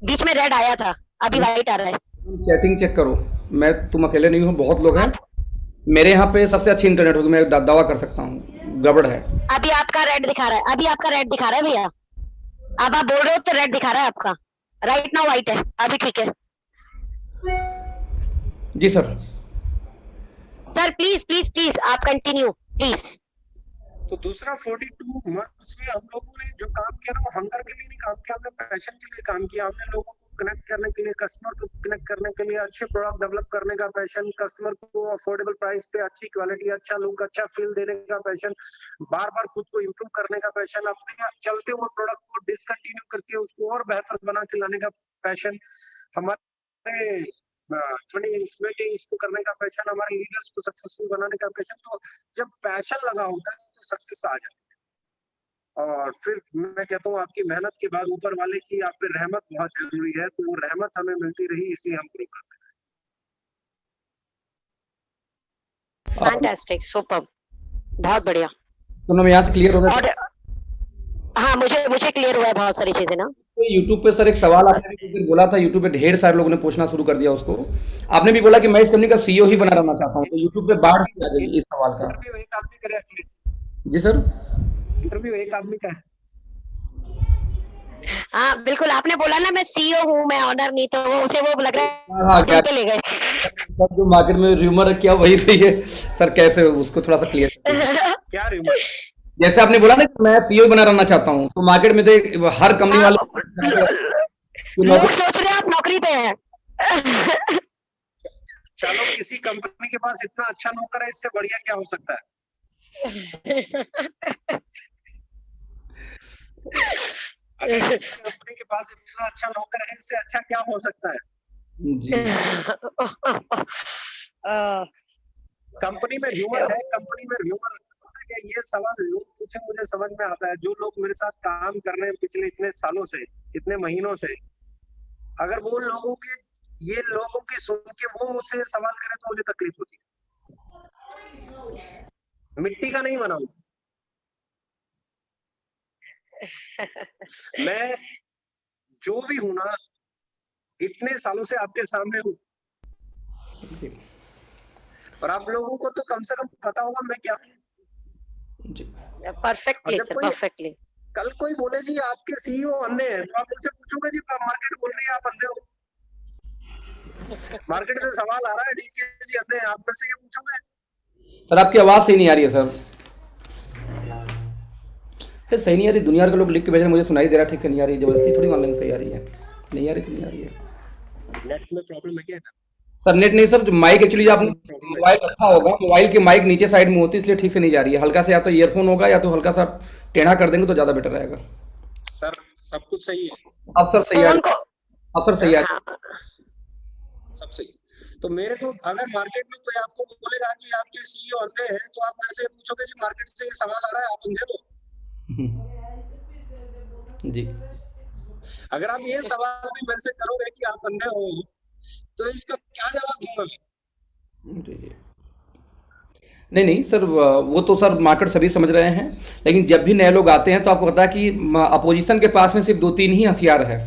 बीच में रेड आया था, अभी व्हाइट आ रहा है। चैटिंग चेक करो, तुम अकेले नहीं हो, बहुत लोग हैं मेरे यहाँ पे, सबसे अच्छी इंटरनेट होगी, मैं दावा कर सकता हूँ। गड़बड़ है, अभी आपका रेड दिखा रहा है, अभी आपका रेड दिखा रहा है भैया। अब आप बोल रहे हो तो रेड दिखा रहा है आपका, राइट नाउ व्हाइट है, अभी ठीक है। जी sir. Sir please please please आप कंटिन्यू प्लीज। तो दूसरा 42 मंथ्स में हम लोगों ने जो काम किया ना, वो हंगर के लिए नहीं काम किया, हमने पैशन के लिए काम किया। हमने लोगों को कनेक्ट करने के लिए, कस्टमर को कनेक्ट करने के लिए, अच्छे प्रोडक्ट डेवलप करने का पैशन, कस्टमर को अफोर्डेबल प्राइस पे अच्छी क्वालिटी, अच्छा लुक, अच्छा फील देने का पैशन, बार बार खुद को इम्प्रूव करने का पैशन, अपने चलते हुए प्रोडक्ट को डिसकंटिन्यू करके उसको और बेहतर बना के लाने का पैशन, हमारे मीटिंग्स को करने का पैशन, हमारे लीडर्स को सक्सेसफुल बनाने का पैशन। तो जब पैशन लगा होता है तो सक्सेस आ जाती है। और फिर मैं कहता हूँ आपकी मेहनत के बाद ऊपर वाले की आप पे रहमत बहुत जरूरी है, तो वो रहमत हमें मिलती रही, इसलिए हम ग्रो करते हैं। फैंटास्टिक, सुपर, बहुत बढ़िया। तो मैं यहाँ से क्लियर हो गया। और हाँ, मुझे क्लियर हुआ है बहुत सारी चीजें ना। तो यूट्यूब पे सर एक सवाल आपने भी कुछ दिन बोला था, यूट्यूब पे ढेर सारे लोगों ने पूछना शुरू कर दिया उसको। आपने भी बोला कि मैं इस कंपनी का सीईओ ही बना रहना चाहता हूँ, तो यूट्यूब पे बाढ़ सी आ गई इस सवाल का। इंटरव्यू एक आदमी करे एटलीस्ट। जी सर। इंटरव्यू एक आदमी का है। हाँ बिल्कुल, आपने बोला ना मैं सीईओ हूँ, मैं ऑनर नहीं, तो वो उसे वो लग रहा है हाँ क्या पे ले गए। सर, जो मार्केट में र्यूमर है क्या वही सही है सर? कैसे उसको थोड़ा सा क्लियर? क्या रूमर? जैसे आपने बोला ना कि मैं सीईओ बना रहना चाहता हूँ, तो मार्केट में तो हर कंपनी वाले लोग सोच रहे हैं आप नौकरी पे हैं। चलो किसी कंपनी के पास इतना अच्छा नौकर है, इससे बढ़िया क्या हो सकता है? अगर किसी कंपनी के पास इतना अच्छा नौकर है, इससे अच्छा क्या हो सकता है? जी। कंपनी में र्यूमर है, कंपनी में र्यूमर है। ये सवाल लोग पूछे, मुझे समझ में आता है। जो लोग मेरे साथ काम कर रहे हैं पिछले इतने सालों से, इतने महीनों से, अगर वो लोगों के ये लोगों की सुन के वो मुझसे सवाल करें तो मुझे तकलीफ होती है। मिट्टी का नहीं बना हूं मैं, जो भी हूं ना, इतने सालों से आपके सामने हूं, और आप लोगों को तो कम से कम पता होगा मैं क्या हूं। Perfectly sir, perfectly. कल कोई बोले जी आपके सीईओ अंधे हैं, तो आप मुझसे पूछोगे जी मार्केट बोल रही है आप अंधे हो? मार्केट से सवाल आ रहा है डीके जी अंधे हैं, आप मेरे से ये पूछोगे? सर आपकी आवाज सही नहीं आ रही है सर। सही नहीं आ रही, दुनिया के लोग लिख के भेज रहे हैं, मुझे सुनाई दे रहा है ठीक से नहीं आ रही, जबरदस्ती थोड़ी मान लेंगे सही आ रही है। नहीं आ रही तो नहीं आ रही है। नेट में प्रॉब्लम है क्या? सर नेट नहीं सर, जो माइक एक्चुअली आपने मोबाइल रखा होगा, मोबाइल की माइक नीचे साइड में होती है, इसलिए ठीक से नहीं जा रही है। हल्का से या तो ईयरफोन होगा या तो हल्का सा टेढ़ा कर देंगे तो ज्यादा बेटर रहेगा। सर सब कुछ सही है। अब सर सही आ रही, अब सर सही आ रही, सब सही। तो मेरे को अगर मार्केट में कोई आपको बोलेगा कि आपके सीईओ अंधे हैं, तो आप मेरे से पूछोगे जी मार्केट से ये सवाल आ रहा है आप अंधे हो? जी। अगर आप ये सवाल भी मेरे से करोगे कि आप अंधे हो, तो इसका क्या जवाब दूंगा मैं? जी। नहीं नहीं सर, वो तो सर मार्केट सभी समझ रहे हैं, लेकिन जब भी नए लोग आते हैं तो आपको पता है कि अपोजिशन के पास में सिर्फ 2-3 ही हथियार है।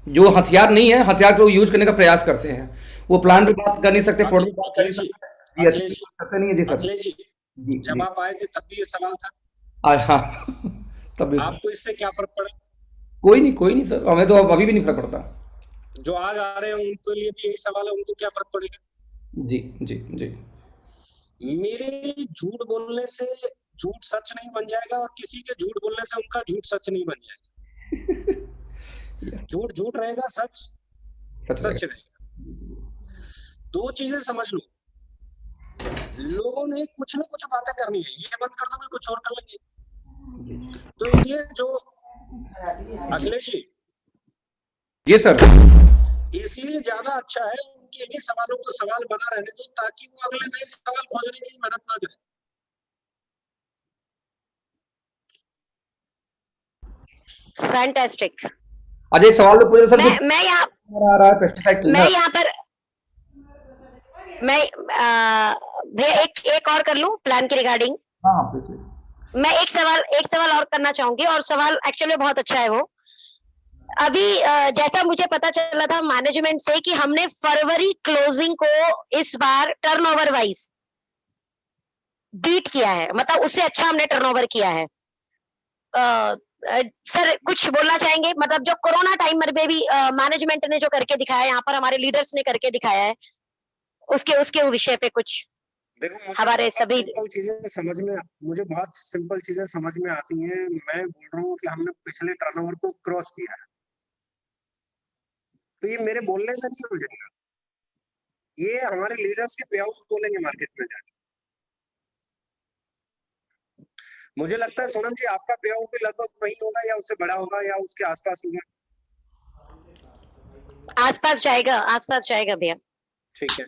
जो हथियार नहीं है, हथियार को यूज करने का प्रयास करते हैं। वो प्लान पे बात कर नहीं सकते, प्रोडक्ट बात कर नहीं सकते, करते नहीं है। जी सर। अखिलेश जी, जब आप आए थे तब भी ये सवाल था। हाँ तब भी आपको इससे क्या फर्क पड़ा? कोई नहीं सर, हमें तो अभी भी नहीं फर्क पड़ता। जो आज आ रहे हैं उनके लिए भी यही सवाल है, उनको क्या फर्क पड़ेगा? जी जी जी। मेरे झूठ बोलने से झूठ सच नहीं बन जाएगा, और किसी के झूठ बोलने से उनका झूठ सच नहीं बन जाएगा। झूठ झूठ रहेगा, सच सच रहेगा। दो चीजें समझ लो, लोगों ने कुछ ना कुछ बातें करनी है, ये बंद कर दोगे कुछ और कर लेंगे। तो इसलिए जो अखिलेश जी, ये सर, इसलिए ज्यादा अच्छा है उनके इन्हीं सवालों को सवाल बना रहने दो, ताकि वो अगले नए सवाल खोजने की मेहनत ना करें। फैंटास्टिक। आज एक सवाल तो पूछे सर, मैं यहाँ आ रहा है पेस्टिसाइड, मैं यहाँ पर मैं भैया एक और कर लूं प्लान के रिगार्डिंग। हाँ प्लीज। मैं एक सवाल और करना चाहूंगी, और सवाल एक्चुअली बहुत अच्छा है। वो अभी जैसा मुझे पता चला था मैनेजमेंट से कि हमने फरवरी क्लोजिंग को इस बार टर्नओवर वाइज बीट किया है, मतलब उससे अच्छा हमने टर्नओवर किया है। सर कुछ बोलना चाहेंगे, मतलब जो कोरोना टाइम में भी मैनेजमेंट ने जो करके दिखाया है, यहाँ पर हमारे लीडर्स ने करके दिखाया है, उसके उसके विषय पे कुछ देखो हमारे सभी। मुझे बहुत सिंपल चीजें समझ में आती हैं। मैं बोल रहा हूँ कि हमने पिछले टर्नओवर को क्रॉस किया है, तो ये मेरे बोलने से नहीं हो जाएगा, ये हमारे लीडर्स के पे आउट बोलेंगे मार्केट में जाके। मुझे लगता है सोनम जी आपका पे आउट भी लगभग वही होगा या उससे बड़ा होगा या उसके आसपास होगा। आसपास जाएगा भैया। ठीक है,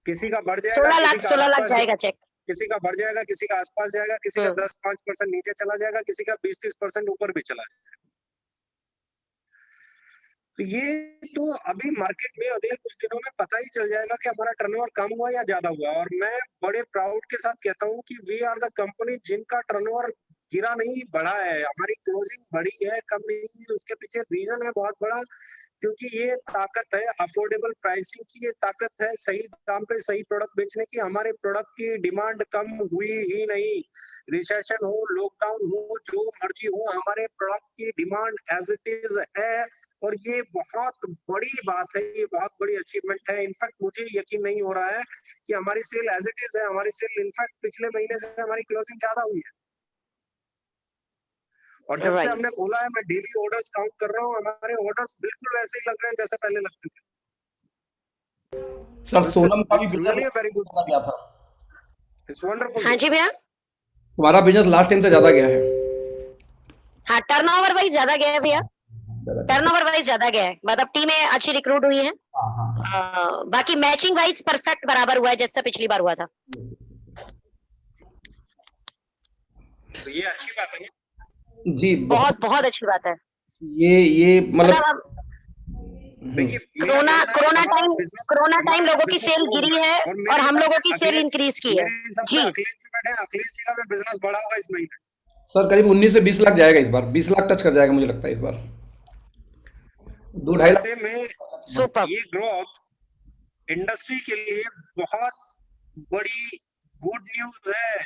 किसी का बढ़ जाएगा, 16 लाख जाएगा चेक। किसी का बढ़ जाएगा, किसी का आसपास जाएगा, किसी का 10-5% नीचे चला जाएगा, किसी का 20-30% ऊपर भी चला जाएगा। तो ये तो अभी मार्केट में अगले कुछ दिनों में पता ही चल जाएगा कि हमारा टर्नओवर कम हुआ या ज्यादा हुआ। और मैं बड़े प्राउड के साथ कहता हूँ कि वी आर द कंपनी जिनका टर्नओवर गिरा नहीं, बढ़ा है। हमारी क्लोजिंग बढ़ी है, कम नहीं। उसके पीछे रीजन है बहुत बड़ा, क्योंकि ये ताकत है अफोर्डेबल प्राइसिंग की, ये ताकत है सही दाम पे सही प्रोडक्ट बेचने की। हमारे प्रोडक्ट की डिमांड कम हुई ही नहीं। रिसेशन हो, लॉकडाउन हो, जो मर्जी हो, हमारे प्रोडक्ट की डिमांड एज इट इज है। और ये बहुत बड़ी बात है, ये बहुत बड़ी अचीवमेंट है। इनफैक्ट मुझे यकीन नहीं हो रहा है कि हमारी सेल एज इट इज है। हमारी सेल इनफैक्ट पिछले महीने से हमारी क्लोजिंग ज्यादा हुई है। और जब से हमने खोला है, मैं डेली ऑर्डर्स काउंट कर रहा हूँ, हमारे ऑर्डर्स बिल्कुल वैसे ही लग रहे हैं जैसे पहले लगते थे। सर सोनम का भी बिजनेस वेरी गुड गया था। It's wonderful. हाँ जी भैया, तुम्हारा बिजनेस लास्ट टाइम से ज्यादा गया है। हाँ टर्नओवर वाइज ज्यादा गया है भैया, टर्नओवर वाइज ज्यादा गया है, मतलब टीमें अच्छी रिक्रूट हुई है। बाकी मैचिंग वाइज परफेक्ट बराबर हुआ है जैसा पिछली बार हुआ था। तो ये अच्छी बात है जी, बहुत बहुत अच्छी बात है। ये मतलब कोरोना टाइम लोगों की सेल गिरी है और हम लोगों की सेल इंक्रीज की है जी। अखिलेश जी का भी बिजनेस बढ़ा होगा इस महीने। सर करीब 19 से 20 लाख जाएगा इस बार, 20 लाख टच कर जाएगा मुझे लगता है इस बार। 2-2.5 लाख में ये ग्रोथ इंडस्ट्री के लिए बहुत बड़ी गुड न्यूज है।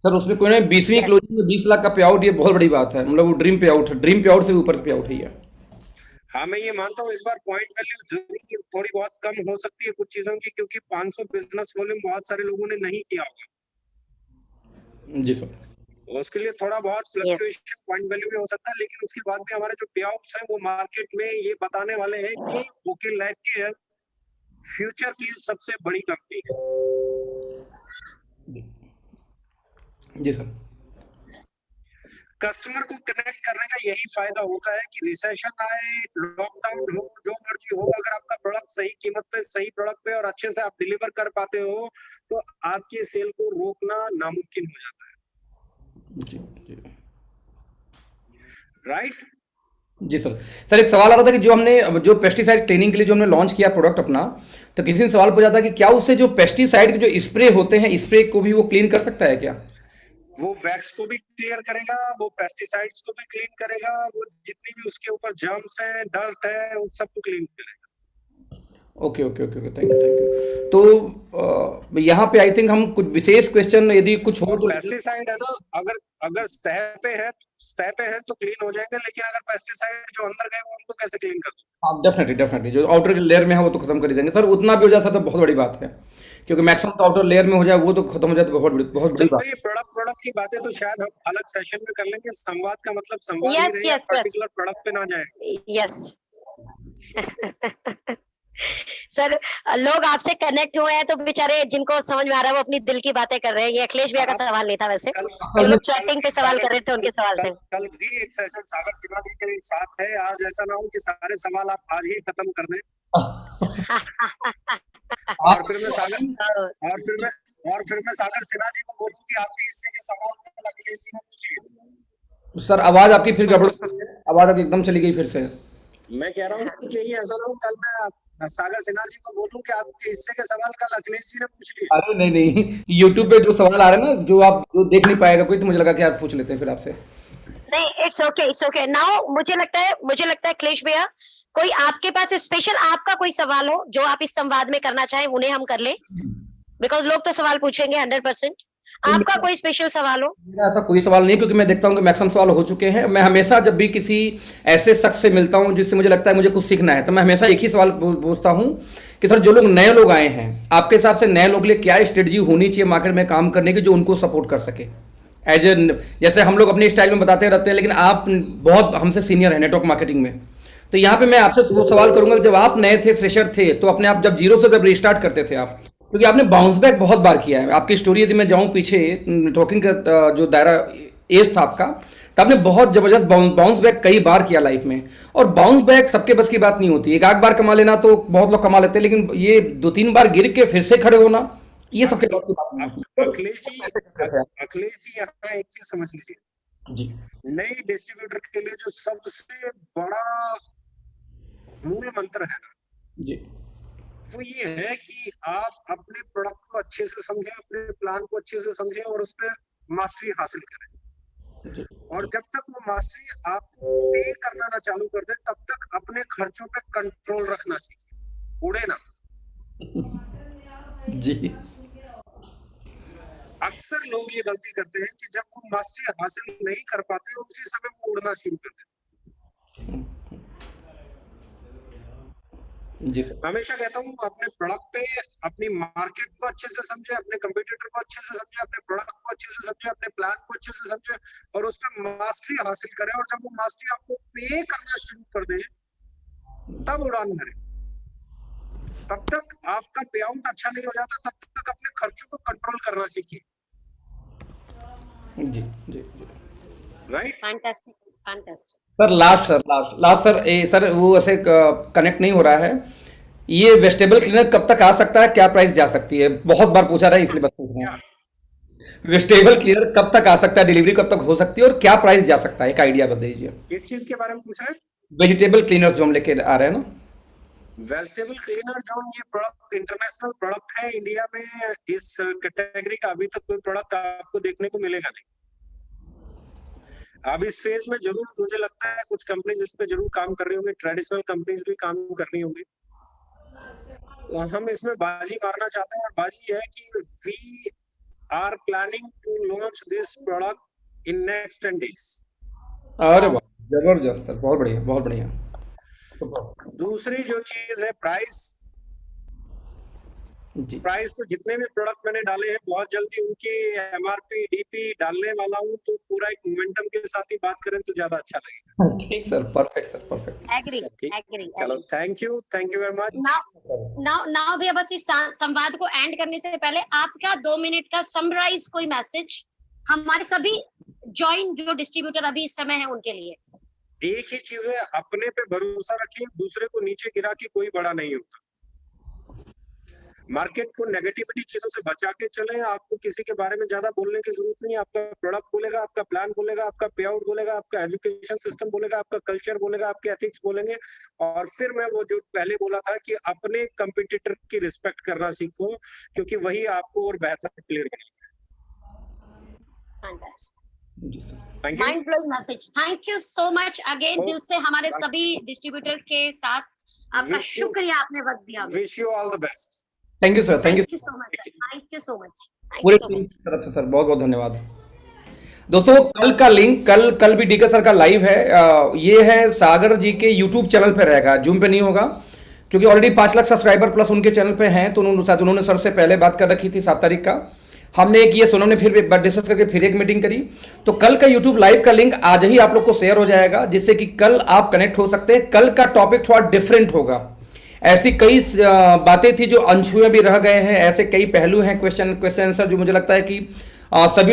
सर उसमें कोई नहीं, 20वीं क्लोजिंग में 20 लाख का पे आउट, ये बहुत बड़ी बात है। मतलब वो ड्रीम पे आउट है, ड्रीम पे आउट से ऊपर पे आउट है ये। हाँ मैं ये मानता हूँ इस बार पॉइंट वैल्यू जरूर थोड़ी बहुत कम हो सकती है कुछ चीजों की, क्योंकि 500 बिजनेस वॉल्यूम बहुत सारे लोगों ने नहीं किया होगा। जी सर, उसके लिए थोड़ा बहुत फ्लक्चुएशन पॉइंट वैल्यू में हो सकता है, लेकिन उसके बाद भी हमारे जो पे आउट्स हैं वो मार्केट में ये बताने वाले हैं कि ओके लाइफ केयर फ्यूचर की सबसे बड़ी कंपनी है। जी सर, कस्टमर को कनेक्ट करने का यही फायदा होता है कि रिसेशन आए, लॉकडाउन हो, जो मर्जी हो, अगर आपका प्रोडक्ट सही कीमत पे, सही प्रोडक्ट पे और अच्छे से आप डिलीवर कर पाते हो तो आपकी सेल को रोकना नामुमकिन हो जाता है। जी जी राइट। जी सर एक सवाल आ रहा था कि जो हमने जो पेस्टिसाइड ट्रेनिंग के लिए जो हमने लॉन्च किया प्रोडक्ट अपना, तो किसी ने सवाल पूछा था कि क्या उससे जो पेस्टिसाइड के जो स्प्रे होते हैं, स्प्रे को भी वो क्लीन कर सकता है क्या? वो वैक्स को भी क्लियर करेगा, वो पेस्टिसाइड्स को भी क्लीन करेगा, वो जितनी भी उसके ऊपर जर्म्स हैं, डर्ट है, उस सब को क्लीन करेगा। Okay okay okay thank you. तो यहाँ पे आई थिंक हम कुछ विशेष क्वेश्चन यदि कुछ हो तो। पेस्टिसाइड है ना, अगर सतह पे है तो क्लीन हो जाएंगे, लेकिन अगर पेस्टिसाइड जो अंदर गए वो उनको कैसे क्लीन कर दो? हाँ डेफिनेटली जो आउटर लेयर में है वो तो खत्म कर ही देंगे सर। उतना भी हो जाता तो बहुत बड़ी बात है, क्योंकि मैक्सिमम तो आउटर लेयर में हो जाए वो तो खत्म हो जाए तो बहुत बड़ी बात। ये प्रोडक्ट की बातें तो शायद हम अलग सेशन में कर लेंगे। संवाद का मतलब संवाद ही रहे, पर्टिकुलर प्रोडक्ट पे ना जाए। यस सर लोग आपसे कनेक्ट हुए हैं तो बेचारे जिनको समझ में आ रहा है वो अपनी दिल की बातें कर रहे हैं। ये अखिलेश भैया का सवाल नहीं था, वैसे जो लोग चैटिंग पे सवाल कर रहे थे उनके सवाल थे। कल भी एक सेशन सागर सिन्हा जी के साथ है। आज ऐसा ना हो कि सारे सवाल आप आज ही खत्म कर दें और फिर मैं सागर सिन्हा जी को बोलूं कि आपके हिस्से के सवाल अखिलेश जी ने पूछिए। सर आवाज आपकी फिर गड़बड़, आवाज आपकी एकदम चली गई फिर से। मैं कह रहा हूँ कि ये ऐसा ना हो कल मैं सागर सिन्हा जी को बोलूं कि आपके हिस्से के सवाल कल अखिलेश जी ने पूछ लिए। अरे नहीं, यूट्यूब पे जो सवाल आ रहे हैं ना, जो आप जो देख नहीं पाएगा कोई, तो मुझे लगा कि आप पूछ लेते हैं फिर आपसे। नहीं इट्स ओके नाउ मुझे लगता है अखिलेश भैया कोई आपके पास स्पेशल आपका कोई सवाल हो जो आप इस संवाद में करना चाहें, उन्हें हम कर ले, बिकॉज लोग तो सवाल पूछेंगे 100%। आपका कोई स्पेशल सवाल हो? मेरा ऐसा कोई सवाल नहीं, क्योंकि मैं देखता हूँ कि मैक्सिमम सवाल हो चुके हैं। मैं हमेशा जब भी किसी ऐसे शख्स से मिलता हूँ जिससे मुझे लगता है मुझे कुछ सीखना है, तो मैं हमेशा एक ही सवाल पूछता हूँ कि सर, जो लोग नए लोग आए हैं, आपके हिसाब से नए लोग के लिए क्या स्ट्रेटजी होनी चाहिए मार्केट में काम करने की जो उनको सपोर्ट कर सके? एज ए, जैसे हम लोग अपने स्टाइल में बताते रहते हैं, लेकिन आप बहुत हमसे सीनियर हैं नेटवर्क मार्केटिंग में, तो यहाँ पे मैं आपसे सवाल करूंगा कि जब आप नए थे, फ्रेशर थे, तो अपने आप जब जीरो से जब रिस्टार्ट करते थे आप, क्योंकि आपने बाउंस बैक बहुत बार किया है, आपकी स्टोरी यदि मैं जाऊं पीछे टॉकिंग का जो दायरा एज था आपका, तो आपने बहुत जबरदस्त बाउंस बैक कई बार किया लाइफ में। और बाउंस बैक सबके बस की बात नहीं होती, एक आध बार कमा लेना तो बहुत लोग कमा लेते हैं, लेकिन ये 2-3 बार गिर के फिर से खड़े होना, ये सबके बस की बात नहीं होती। अखिलेश जी यहाँ एक चीज समझ लीजिए जी नए डिस्ट्रीब्यूटर के लिए जो सबसे बड़ा मूल मंत्र है ना, जी वो ये है कि आप अपने प्रोडक्ट को अच्छे से समझें, अपने प्लान को अच्छे से समझें और उस पर मास्टरी हासिल करें। और जब तक वो मास्टरी आपको पे करना ना चालू कर दे, तब तक अपने खर्चों पे कंट्रोल रखना सीखिए, उड़े ना। जी अक्सर लोग ये गलती करते हैं कि जब वो मास्टरी हासिल नहीं कर पाते, उसी समय वो उड़ना शुरू कर देते हैं। जी मैं हमेशा कहता हूँ अपने प्रोडक्ट पे, अपनी मार्केट को अच्छे से समझे, अपने कंपटीटर को अच्छे से समझे, अपने प्रोडक्ट को अच्छे से समझे, अपने प्लान को अच्छे से समझे और उस पर मास्टरी हासिल करें। और जब वो मास्टरी आपको पे करना शुरू कर दे, तब उड़ान भरे। तब तक आपका पे आउट अच्छा नहीं हो जाता, तब तक अपने खर्चों को कंट्रोल करना सीखिए। जी जी right? Fantastic, fantastic. Sir, last sir वो ऐसे कनेक्ट नहीं हो रहा है। ये वेजिटेबल क्लीनर कब तक आ सकता है, क्या प्राइस जा सकती है? बहुत बार पूछा रहा है, इसलिए बस पूछ रहे हैं। वेजिटेबल क्लीनर कब तक आ सकता है, डिलीवरी कब तक हो सकती है और क्या प्राइस जा सकता है, एक आइडिया बता दीजिए। किस चीज के बारे में पूछा है? वेजिटेबल क्लीनर जो हम लेके आ रहे हैं ना। वेजिटेबल क्लीनर जोन, ये प्रोडक्ट इंटरनेशनल प्रोडक्ट है। इंडिया में इस कैटेगरी का अभी तक कोई प्रोडक्ट आपको देखने को मिलेगा नहीं। अब इस फेज में जरूर मुझे लगता है कुछ कंपनीज इस पे जरूर काम कर रही होंगी, ट्रेडिशनल कंपनीज भी काम कर रही होंगी। तो हम इसमें बाजी मारना चाहते हैं और बाजी है कि we are planning to launch this product in next 10 days। अरे वाह, जबरदस्त सर, बहुत बढ़िया, बहुत बढ़िया। दूसरी जो चीज है प्राइस। जी प्राइस तो जितने भी प्रोडक्ट मैंने डाले हैं बहुत जल्दी उनकी एमआरपी डीपी डालने वाला हूँ, तो पूरा एक मोमेंटम के साथ ही बात करें तो ज्यादा अच्छा लगेगा। ठीक sir, perfect sir, perfect. Agree, ठीक, एग्री। चलो thank you very much. Now भैया, बस इस संवाद को एंड करने से पहले आपका 2 मिनट का समराइज कोई मैसेज हमारे सभी जॉइन जो डिस्ट्रीब्यूटर अभी इस समय है उनके लिए। एक ही चीज है, अपने पे भरोसा रखिए, दूसरे को नीचे गिरा के कोई बड़ा नहीं होता। मार्केट को नेगेटिविटी चीजों से बचा के चले। आपको किसी के बारे में ज्यादा बोलने की जरूरत नहीं है। आपका प्रोडक्ट बोलेगा, आपका प्लान बोलेगा, आपका पे आउट बोलेगा, आपका एजुकेशन सिस्टम बोलेगा, आपका कल्चर बोलेगा, आपके एथिक्स बोलेंगे। और फिर मैं वो जो पहले बोला था कि अपने कंपटीटर की रिस्पेक्ट करना सीखो, क्योंकि वही आपको और बेहतर प्लेयर बनाता है। Mind blowing message. Thank you so much again, दिल से हमारे सभी डिस्ट्रीब्यूटर के साथ आपका शुक्रिया, आपने वक्त दिया। Wish you all the best. Thank you sir, thank you so much, thank you so much, पूरी टीम की तरफ से सर, बहुत बहुत धन्यवाद। दोस्तों, कल का लिंक कल भी डीके सर का लाइव है। ये है सागर जी के यूट्यूब चैनल पे रहेगा, जूम पे नहीं होगा, क्योंकि ऑलरेडी 5 लाख सब्सक्राइबर प्लस उनके चैनल पे हैं, तो उन्होंने सर से पहले बात कर रखी थी 7 तारीख का। हमने एक ये सुनो ने फिर डिस्कस करके फिर एक मीटिंग करी, तो कल का यूट्यूब लाइव का लिंक आज ही आप लोग को शेयर हो जाएगा, जिससे कि कल आप कनेक्ट हो सकते हैं। कल का टॉपिक थोड़ा डिफरेंट होगा। ऐसी कई बातें थी जो अनछुए भी रह गए हैं, ऐसे कई पहलू हैं क्वेश्चन आंसर जो मुझे लगता है कि सभी